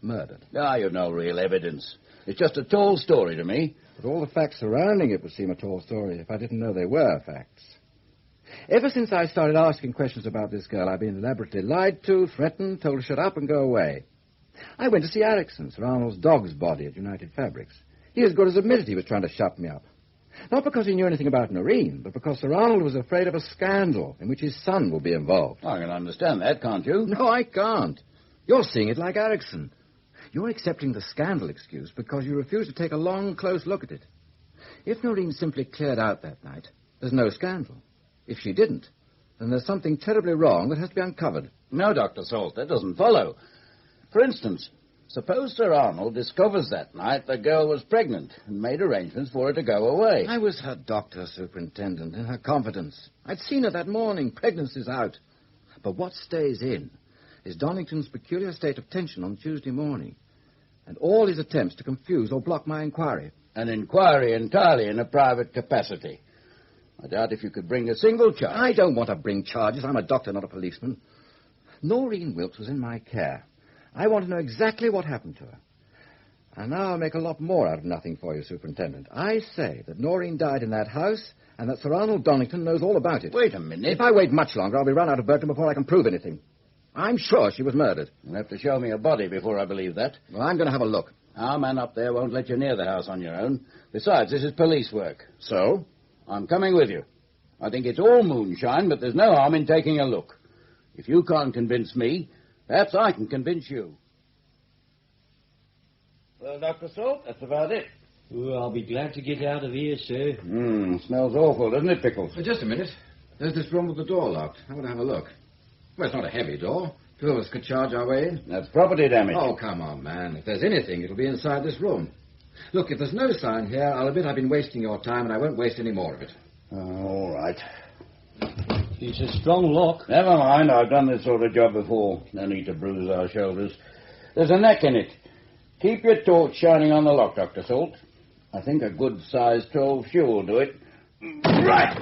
Murdered. You've no real evidence. It's just a tall story to me. But all the facts surrounding it would seem a tall story if I didn't know they were facts. Ever since I started asking questions about this girl, I've been elaborately lied to, threatened, told to shut up and go away. I went to see Erickson, Sir Arnold's dog's body at United Fabrics. He as good as admitted he was trying to shut me up. Not because he knew anything about Noreen, but because Sir Arnold was afraid of a scandal in which his son would be involved. I can understand that, can't you? No, I can't. You're seeing it like Erickson. You're accepting the scandal excuse because you refuse to take a long, close look at it. If Noreen simply cleared out that night, there's no scandal. If she didn't, then there's something terribly wrong that has to be uncovered. No, Dr. Salt, that doesn't follow. For instance, suppose Sir Arnold discovers that night the girl was pregnant and made arrangements for her to go away. I was her doctor, Superintendent, in her confidence. I'd seen her that morning. Pregnancy's out. But what stays in is Donington's peculiar state of tension on Tuesday morning, and all his attempts to confuse or block my inquiry. An inquiry entirely in a private capacity. I doubt if you could bring a single charge. I don't want to bring charges. I'm a doctor, not a policeman. Noreen Wilkes was in my care. I want to know exactly what happened to her. And now I'll make a lot more out of nothing for you, Superintendent. I say that Noreen died in that house and that Sir Arnold Donington knows all about it. Wait a minute. If I wait much longer, I'll be run out of Burton before I can prove anything. I'm sure she was murdered. You'll have to show me a body before I believe that. Well, I'm going to have a look. Our man up there won't let you near the house on your own. Besides, this is police work. So? I'm coming with you. I think it's all moonshine, but there's no harm in taking a look. If you can't convince me, perhaps I can convince you. Well, Dr. Salt, that's about it. Oh, I'll be glad to get out of here, sir. Smells awful, doesn't it, Pickles? Just a minute. There's this room with the door locked. I want to have a look. Well, it's not a heavy door. Two of us could charge our way in. That's property damage. Oh, come on, man. If there's anything, it'll be inside this room. Look, if there's no sign here, I'll admit I've been wasting your time, and I won't waste any more of it. All right. It's a strong lock. Never mind. I've done this sort of job before. No need to bruise our shoulders. There's a neck in it. Keep your torch shining on the lock, Dr. Salt. I think a good-sized 12 shoe will do it. Right!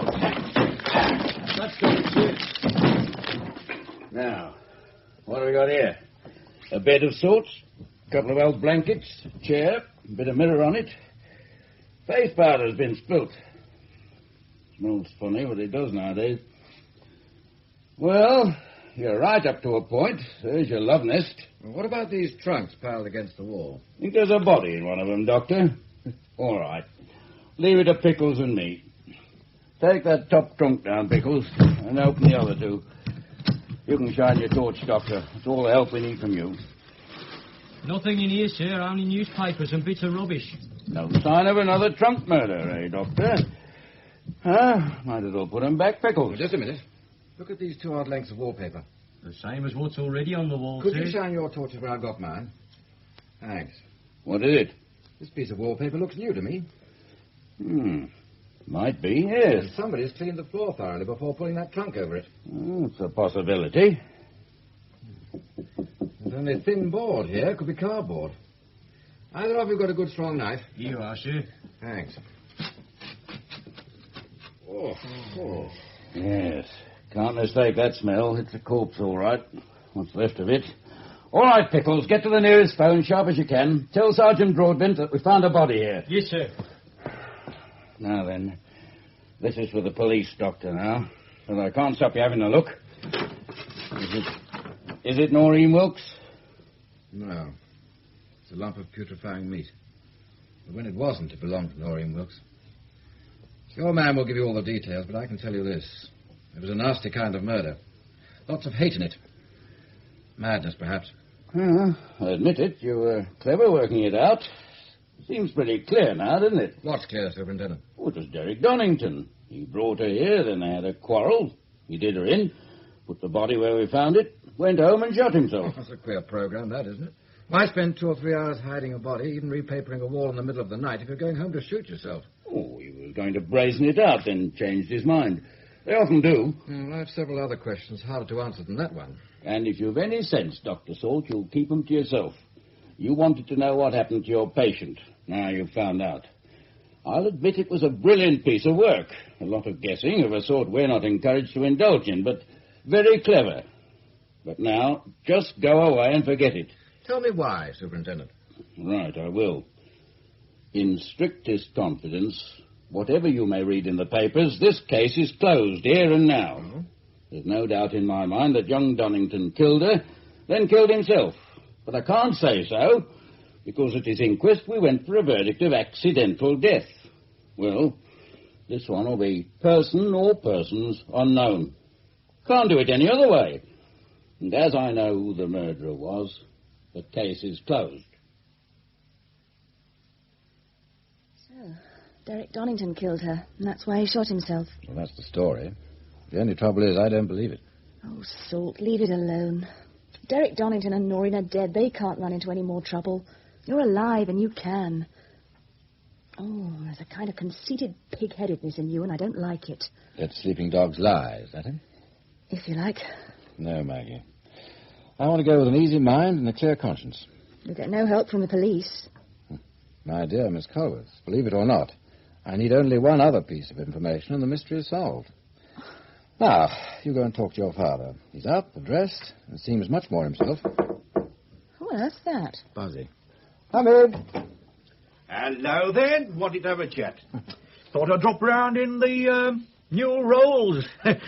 That's good, sir. Now, what have we got here? A bed of sorts, a couple of old blankets, a chair, a bit of mirror on it. Face powder's been spilt. Smells funny, but it does nowadays. Well, you're right up to a point. There's your love nest. Well, what about these trunks piled against the wall? I think there's a body in one of them, Doctor. All right. Leave it to Pickles and me. Take that top trunk down, Pickles, and open the other two. You can shine your torch, Doctor. It's all the help we need from you. Nothing in here, sir. Only newspapers and bits of rubbish. No sign of another trunk murder, eh, Doctor? Might as well put them back, Pickles. Well, just a minute. Look at these two odd lengths of wallpaper. The same as what's already on the wall, Could sir. you shine your torches where I've got mine? Thanks. What is it? This piece of wallpaper looks new to me. Might be, yes. And somebody's cleaned the floor thoroughly before putting that trunk over it. It's a possibility. There's only a thin board here. Could be cardboard. Either of you got a good strong knife? Here you are, sir. Thanks. Oh. Yes. Can't mistake that smell. It's a corpse, all right. What's left of it. All right, Pickles, get to the nearest phone, sharp as you can. Tell Sergeant Broadbent that we found a body here. Yes, sir. Now then, This is for the police, Doctor, now. But I can't stop you having a look. Is it Noreen Wilkes? No. It's a lump of putrefying meat. But when it wasn't, it belonged to Noreen Wilkes. Your man will give you all the details, but I can tell you this. It was a nasty kind of murder. Lots of hate in it. Madness, perhaps. Well, I admit it. You were clever working it out. Seems pretty clear now, doesn't it? What's clear, Superintendent? Oh, it was Derek Donington. He brought her here, then they had a quarrel. He did her in, put the body where we found it, went home and shot himself. That's a queer program, that, isn't it? Why spend 2 or 3 hours hiding a body, even repapering a wall in the middle of the night, if you're going home to shoot yourself? Oh, he was going to brazen it out, then changed his mind. They often do. Well, I have several other questions harder to answer than that one. And if you've any sense, Dr. Salt, you'll keep them to yourself. You wanted to know what happened to your patient. Now you've found out. I'll admit it was a brilliant piece of work. A lot of guessing of a sort we're not encouraged to indulge in, but very clever. But now, just go away and forget it. Tell me why, Superintendent. Right, I will. In strictest confidence, whatever you may read in the papers, this case is closed here and now. Oh. There's no doubt in my mind that young Donington killed her, then killed himself. But I can't say so, because at his inquest we went for a verdict of accidental death. Well, this one will be person or persons unknown. Can't do it any other way. And as I know who the murderer was, the case is closed. So, Derek Donington killed her, and that's why he shot himself. Well, that's the story. The only trouble is I don't believe it. Oh, Salt, leave it alone. Derek Donington and Noreen are dead. They can't run into any more trouble. You're alive, and you can. Oh, there's a kind of conceited pig-headedness in you, and I don't like it. Let sleeping dogs lie, is that it? If you like. No, Maggie. I want to go with an easy mind and a clear conscience. You'll get no help from the police. My dear Miss Colworth, believe it or not, I need only one other piece of information and the mystery is solved. Now, you go and talk to your father. He's up, dressed, and seems much more himself. Who on earth's that? Buzzy. Come in. Hello, then. Wanted to have a chat. Thought I'd drop round in the new rolls.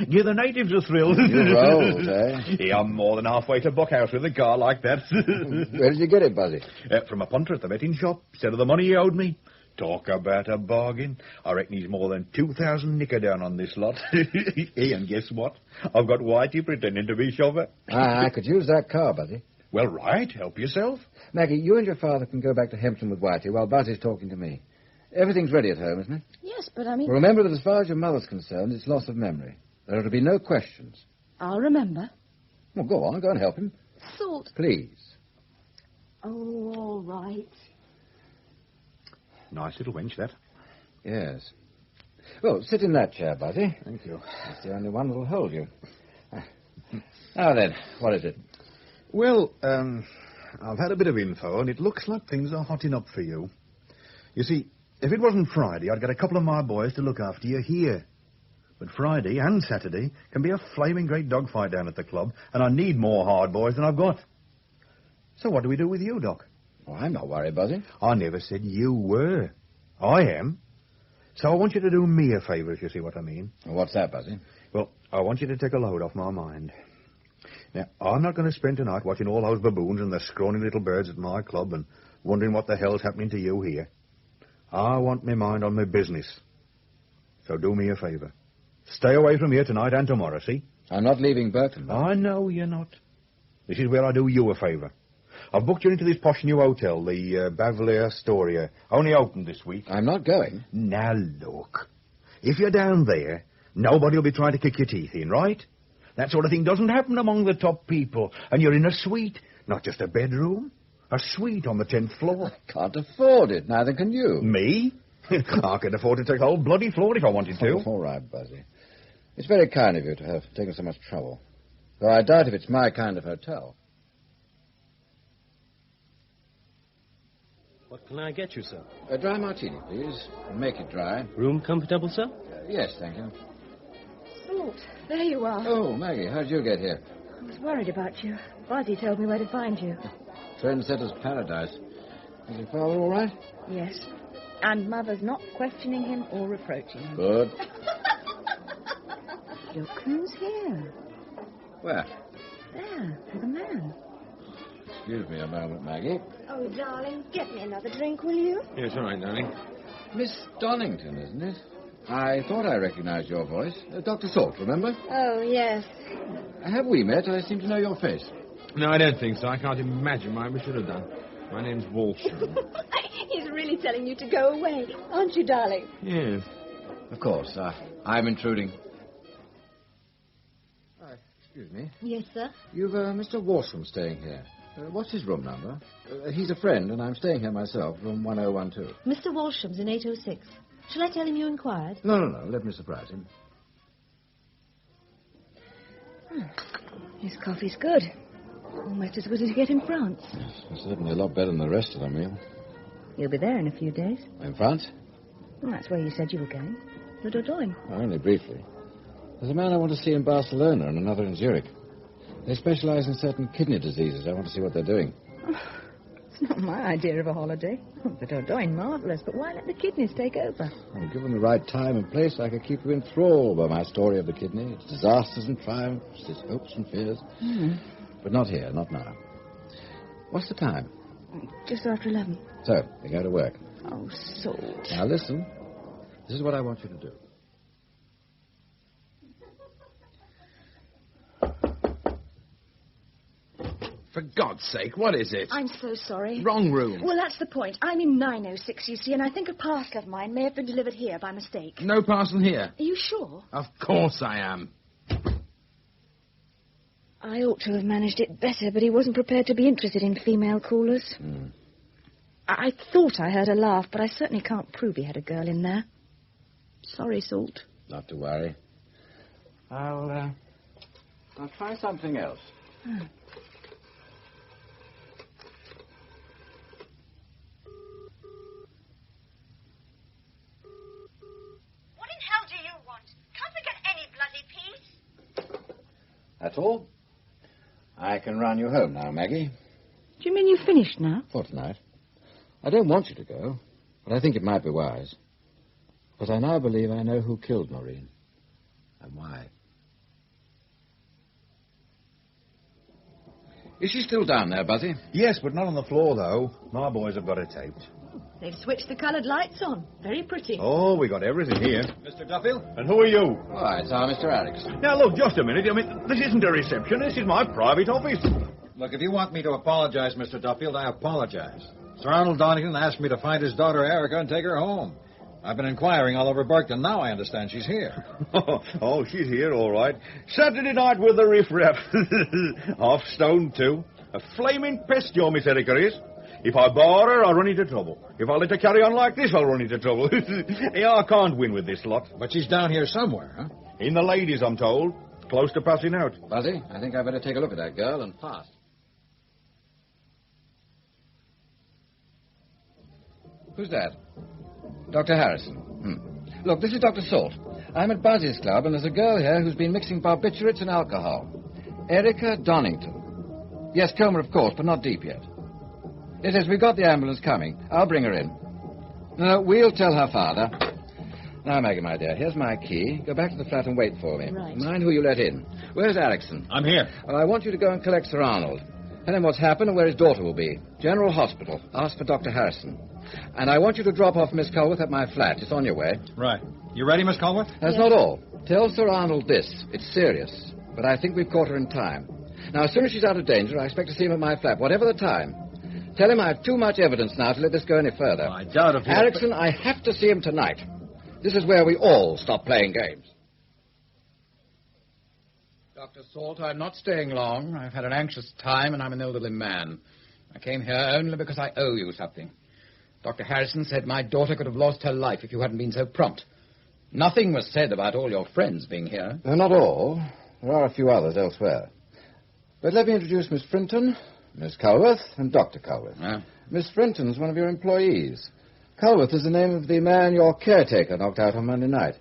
Give the natives a thrill. New rolls, eh? Yeah, I'm more than halfway to Buckhouse with a car like that. Where did you get it, Buzzy? From a punter at the betting shop. Instead of the money he owed me. Talk about a bargain. I reckon he's more than 2,000 nicker down on this lot. Hey, and guess what? I've got Whitey pretending to be chauffeur. I could use that car, Buzzy. Well, right. Help yourself. Maggie, you and your father can go back to Hempton with Whitey while Buzzy's talking to me. Everything's ready at home, isn't it? Yes, but I mean... Well, remember that as far as your mother's concerned, it's loss of memory. There are to be no questions. I'll remember. Well, go on. Go and help him. Salt. Please. Oh, all right. Nice little wench, that. Yes. Well, sit in that chair, Buzzy. Thank you. It's the only one that'll hold you. Now then, what is it? Well, I've had a bit of info, and it looks like things are hotting up for you. You see, if it wasn't Friday, I'd get a couple of my boys to look after you here. But Friday and Saturday can be a flaming great dogfight down at the club, and I need more hard boys than I've got. So what do we do with you, Doc? Oh, I'm not worried, Buzzy. I never said you were. I am. So I want you to do me a favour, if you see what I mean. Well, what's that, Buzzy? Well, I want you to take a load off my mind. Now, I'm not going to spend tonight watching all those baboons and the scrawny little birds at my club and wondering what the hell's happening to you here. I want my mind on my business. So do me a favour. Stay away from here tonight and tomorrow, see? I'm not leaving Burton. I know you're not. This is where I do you a favour. I've booked you into this posh new hotel, the Bavelier Astoria. Only opened this week. I'm not going. Now, look. If you're down there, nobody will be trying to kick your teeth in, right? That sort of thing doesn't happen among the top people. And you're in a suite, not just a bedroom. A suite on the 10th floor. I can't afford it. Neither can you. Me? I could afford to take the whole bloody floor if I wanted to. All right, Buzzy. It's very kind of you to have taken so much trouble. Though I doubt if it's my kind of hotel. What can I get you, sir? A dry martini, please. Make it dry. Room comfortable, sir? Yes, thank you. Salt, there you are. Oh, Maggie, how did you get here? I was worried about you. Buzzy told me where to find you. Trendsetter's paradise. Is your father all right? Yes. And Mother's not questioning him or reproaching him. Good. Look who's here. Where? There, with a man. Excuse me a moment, Maggie. Oh, darling, get me another drink, will you? Yes, all right, darling. Miss Donington, isn't it? I thought I recognized your voice. Dr. Salt, remember? Oh, yes. Have we met? I seem to know your face. No, I don't think so. I can't imagine why we should have done. My name's Wallstrom. He's really telling you to go away, aren't you, darling? Yes. Of course. I'm intruding. Excuse me. Yes, sir? You've Mr. Wallstrom staying here. What's his room number? He's a friend, and I'm staying here myself, room 1012. Mr. Walsham's in 806. Shall I tell him you inquired? No. Let me surprise him. His coffee's good. Almost as good as you get in France. It's certainly a lot better than the rest of the meal. You'll be there in a few days. In France? Well, that's where you said you were going. The Dordogne. Only briefly. There's a man I want to see in Barcelona and another in Zurich. They specialize in certain kidney diseases. I want to see what they're doing. It's not my idea of a holiday. The Dordogne, marvellous, but why let the kidneys take over? Well, given the right time and place, I could keep you enthralled by my story of the kidney, its disasters and triumphs, its hopes and fears. But not here, not now. What's the time? Just after 11. So, we go to work. Oh, Salt. Now, listen. This is what I want you to do. For God's sake, what is it? I'm so sorry. Wrong room. Well, that's the point. I'm in 906, you see, and I think a parcel of mine may have been delivered here by mistake. No parcel here. Are you sure? Of course I am. I ought to have managed it better, but he wasn't prepared to be interested in female callers. I thought I heard a laugh, but I certainly can't prove he had a girl in there. Sorry, Salt. Not to worry. I'll try something else. What in hell do you want? Can't we get any bloody peace? That's all? I can run you home now, Maggie. Do you mean you've finished now? For tonight. I don't want you to go, but I think it might be wise. Because I now believe I know who killed Noreen. And why. Is she still down there, Buzzy? Yes, but not on the floor, though. My boys have got it taped. They've switched the coloured lights on. Very pretty. Oh, we got everything here. Mr. Duffield? And who are you? Oh, it's our Mr. Erickson. Now, look, just a minute. I mean, this isn't a reception. This is my private office. Look, if you want me to apologize, Mr. Duffield, I apologize. Sir Arnold Donington asked me to find his daughter Erica and take her home. I've been inquiring all over Berkton. Now I understand she's here. Oh, she's here, all right. Saturday night with the riff-raff. Half stone, too. A flaming pest, your Miss Erica is. If I bar her, I'll run into trouble. If I let her carry on like this, I'll run into trouble. Yeah, I can't win with this lot. But she's down here somewhere, huh? In the ladies, I'm told. Close to passing out. Buzzy, I think I'd better take a look at that girl and fast. Who's that? Dr. Harrison. Look, this is Dr. Salt. I'm at Buzzy's club, and there's a girl here who's been mixing barbiturates and alcohol. Erica Donington. Yes, coma, of course, but not deep yet. Yes, we've got the ambulance coming. I'll bring her in. No, we'll tell her father. Now, Maggie, my dear, here's my key. Go back to the flat and wait for me. Right. Mind who you let in. Where's Erickson? I'm here. Well, I want you to go and collect Sir Arnold. Tell him what's happened and where his daughter will be. General Hospital. Ask for Dr. Harrison. And I want you to drop off Miss Culworth at my flat. It's on your way. Right. You ready, Miss Culworth? That's not all. Tell Sir Arnold this. It's serious. But I think we've caught her in time. Now, as soon as she's out of danger, I expect to see him at my flat, whatever the time. Tell him I have too much evidence now to let this go any further. I doubt if you... Erickson, I have to see him tonight. This is where we all stop playing games. Dr. Salt, I'm not staying long. I've had an anxious time, and I'm an elderly man. I came here only because I owe you something. Dr. Harrison said my daughter could have lost her life if you hadn't been so prompt. Nothing was said about all your friends being here. Not all. There are a few others elsewhere. But let me introduce Miss Frinton, Miss Culworth, and Dr. Culworth. Miss Frinton's one of your employees. Culworth is the name of the man your caretaker knocked out on Monday night.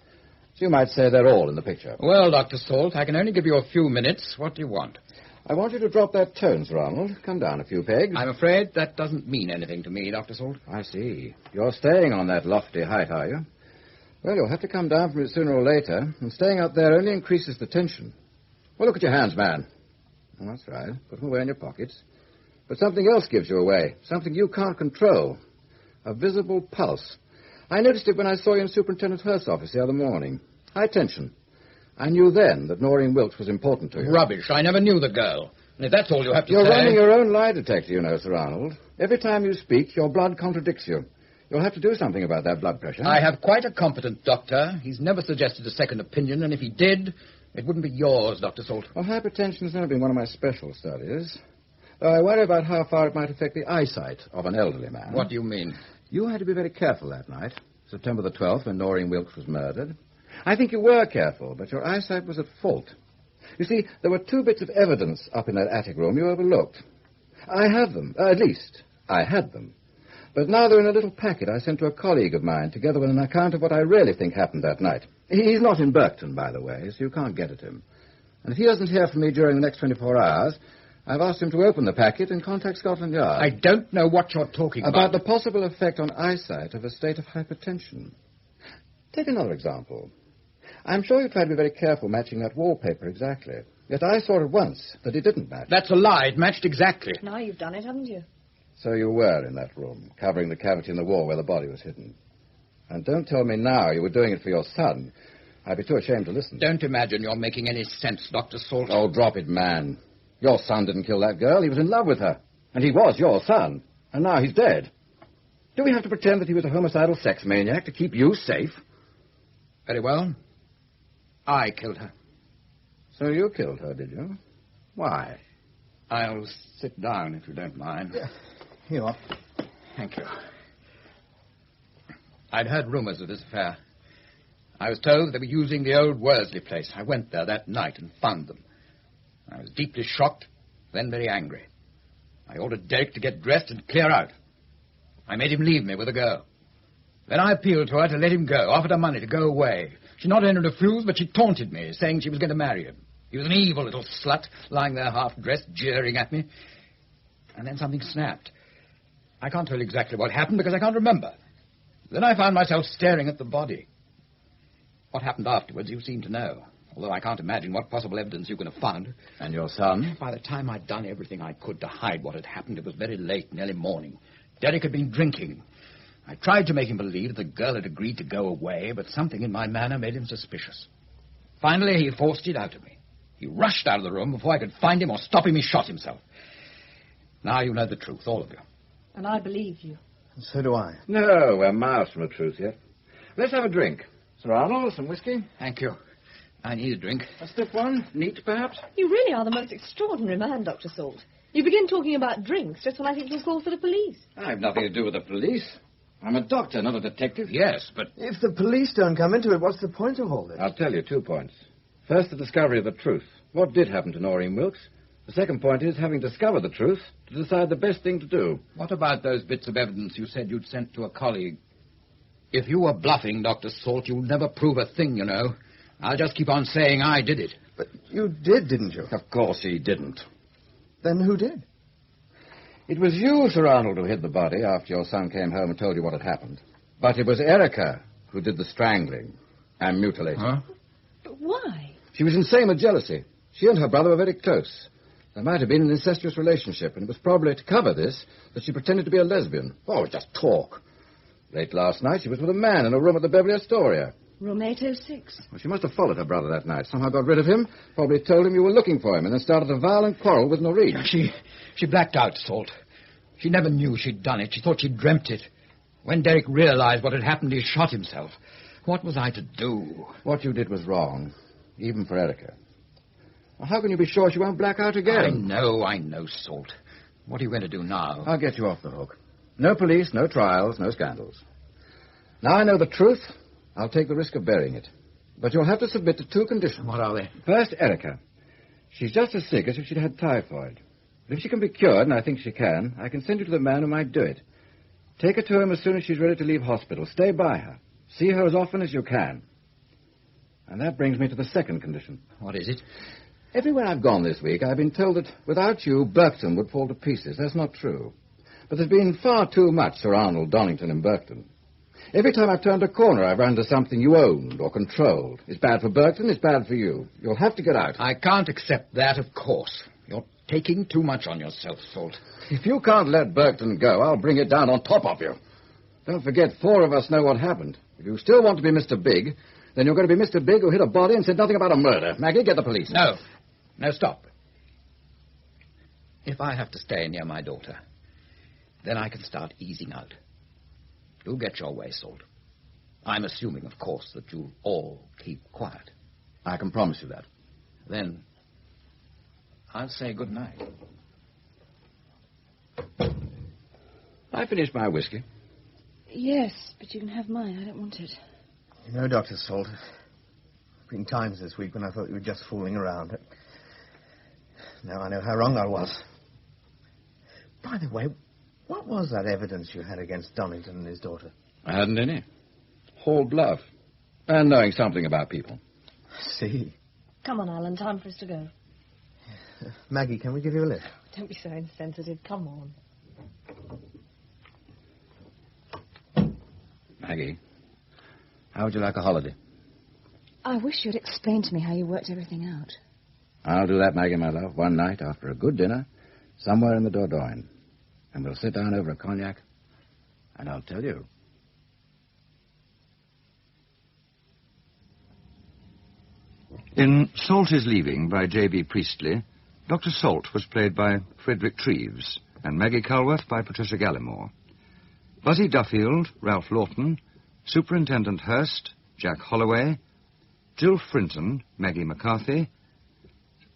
So you might say they're all in the picture. Well, Dr. Salt, I can only give you a few minutes. What do you want? I want you to drop that tone, Sir Arnold. Come down a few pegs. I'm afraid that doesn't mean anything to me, Dr. Salt. I see. You're staying on that lofty height, are you? Well, you'll have to come down from it sooner or later, and staying out there only increases the tension. Well, look at your hands, man. Oh, that's right. Put them away in your pockets. But something else gives you away, something you can't control. A visible pulse. I noticed it when I saw you in Superintendent Hurst's office the other morning. High tension. I knew then that Noreen Wilkes was important to you. Rubbish. I never knew the girl. And if that's all you have to You're say... running your own lie detector, you know, Sir Arnold. Every time you speak, your blood contradicts you. You'll have to do something about that blood pressure. I have quite a competent doctor. He's never suggested a second opinion, and if he did, it wouldn't be yours, Dr. Salt. Well, hypertension's never been one of my special studies. Though I worry about how far it might affect the eyesight of an elderly man. What do you mean? You had to be very careful that night, September the 12th, when Noreen Wilkes was murdered. I think you were careful, but your eyesight was at fault. You see, there were 2 bits of evidence up in that attic room you overlooked. I have them. At least, I had them. But now they're in a little packet I sent to a colleague of mine, together with an account of what I really think happened that night. He's not in Berkton, by the way, so you can't get at him. And if he doesn't hear from me during the next 24 hours, I've asked him to open the packet and contact Scotland Yard. I don't know what you're talking about. About the possible effect on eyesight of a state of hypertension. Take another example. I'm sure you tried to be very careful matching that wallpaper exactly. Yet I saw at once that it didn't match. That's a lie. It matched exactly. Now you've done it, haven't you? So you were in that room, covering the cavity in the wall where the body was hidden. And don't tell me now you were doing it for your son. I'd be too ashamed to listen. Don't imagine you're making any sense, Dr. Salt. Oh, drop it, man. Your son didn't kill that girl. He was in love with her. And he was your son. And now he's dead. Do we have to pretend that he was a homicidal sex maniac to keep you safe? Very well. I killed her. So you killed her, did you? Why? I'll sit down, if you don't mind. Yeah. Here you are. Thank you. I'd heard rumors of this affair. I was told that they were using the old Worsley place. I went there that night and found them. I was deeply shocked, then very angry. I ordered Derek to get dressed and clear out. I made him leave me with a girl. Then I appealed to her to let him go, offered her money to go away. She not only refused, but she taunted me, saying she was going to marry him. He was an evil little slut, lying there half-dressed, jeering at me. And then something snapped. I can't tell you exactly what happened, because I can't remember. Then I found myself staring at the body. What happened afterwards, you seem to know. Although I can't imagine what possible evidence you could have found. And your son? By the time I'd done everything I could to hide what had happened, it was very late, nearly morning. Derek had been drinking. I tried to make him believe the girl had agreed to go away, but something in my manner made him suspicious. Finally, he forced it out of me. He rushed out of the room before I could find him or stop him. He shot himself. Now you know the truth, all of you. And I believe you. And so do I. No, we're miles from the truth yet. Let's have a drink. Sir Arnold, some whiskey? Thank you. I need a drink. A stiff one? Neat, perhaps? You really are the most extraordinary man, Dr. Salt. You begin talking about drinks just when I think you'll call for the police. I've nothing to do with the police. I'm a doctor, not a detective. Yes, but... If the police don't come into it, what's the point of all this? I'll tell you 2 points. First, the discovery of the truth. What did happen to Noreen Wilkes? The second point is, having discovered the truth, to decide the best thing to do. What about those bits of evidence you said you'd sent to a colleague? If you were bluffing, Dr. Salt, you'd never prove a thing, you know. I'll just keep on saying I did it. But you did, didn't you? Of course he didn't. Then who did? It was you, Sir Arnold, who hid the body after your son came home and told you what had happened. But it was Erica who did the strangling and mutilating. Huh? But why? She was insane with jealousy. She and her brother were very close. There might have been an incestuous relationship, and it was probably to cover this that she pretended to be a lesbian. Oh, it was just talk. Late last night, she was with a man in a room at the Beverly Astoria. Room 806. Well, she must have followed her brother that night. Somehow got rid of him, probably told him you were looking for him, and then started a violent quarrel with Noreen. She blacked out, Salt. She never knew she'd done it. She thought she'd dreamt it. When Derek realized what had happened, he shot himself. What was I to do? What you did was wrong, even for Erica. Well, how can you be sure she won't black out again? I know, Salt. What are you going to do now? I'll get you off the hook. No police, no trials, no scandals. Now I know the truth, I'll take the risk of burying it. But you'll have to submit to 2 conditions. What are they? First, Erica. She's just as sick as if she'd had typhoid. But if she can be cured, and I think she can, I can send you to the man who might do it. Take her to him as soon as she's ready to leave hospital. Stay by her. See her as often as you can. And that brings me to the second condition. What is it? Everywhere I've gone this week, I've been told that without you, Berkton would fall to pieces. That's not true. But there's been far too much Sir Arnold Donington in Berkton. Every time I've turned a corner, I've run into something you owned or controlled. It's bad for Berkton, it's bad for you. You'll have to get out. I can't accept that, of course. You're taking too much on yourself, Salt. If you can't let Berkton go, I'll bring it down on top of you. Don't forget, 4 of us know what happened. If you still want to be Mr. Big, then you're going to be Mr. Big who hit a body and said nothing about a murder. Maggie, get the police. No. No, stop. If I have to stay near my daughter, then I can start easing out. You'll get your way, Salt. I'm assuming, of course, that you'll all keep quiet. I can promise you that. Then I'll say good night. I finished my whiskey. Yes, but you can have mine. I don't want it. You know, Dr. Salt, there have been times this week when I thought you were just fooling around. Now I know how wrong I was. By the way, what was that evidence you had against Donington and his daughter? I hadn't any. Whole bluff. And knowing something about people. I see. Come on, Alan, time for us to go. Maggie, can we give you a lift? Don't be so insensitive. Come on. Maggie, how would you like a holiday? I wish you'd explain to me how you worked everything out. I'll do that, Maggie, my love, one night after a good dinner, somewhere in the Dordogne. And we'll sit down over a cognac, and I'll tell you. In Salt is Leaving by J.B. Priestley, Dr. Salt was played by Frederick Treves and Maggie Culworth by Patricia Gallimore. Buzzy Duffield, Ralph Lawton, Superintendent Hurst, Jack Holloway, Jill Frinton, Maggie McCarthy,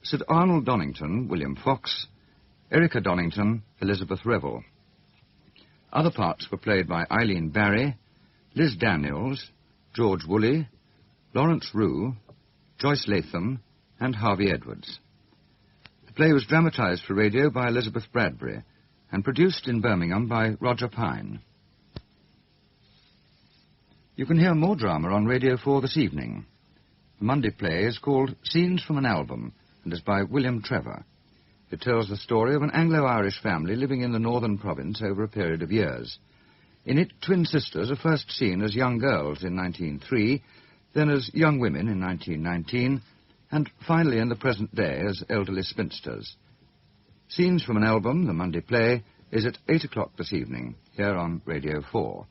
Sir Arnold Donington, William Fox, Erica Donington, Elizabeth Revel. Other parts were played by Eileen Barry, Liz Daniels, George Woolley, Lawrence Rue, Joyce Latham, and Harvey Edwards. The play was dramatized for radio by Elizabeth Bradbury and produced in Birmingham by Roger Pine. You can hear more drama on Radio 4 this evening. The Monday play is called Scenes from an Album and is by William Trevor. It tells the story of an Anglo-Irish family living in the northern province over a period of years. In it, twin sisters are first seen as young girls in 1903, then as young women in 1919, and finally in the present day as elderly spinsters. Scenes from an Album, the Monday play, is at 8 o'clock this evening, here on Radio 4.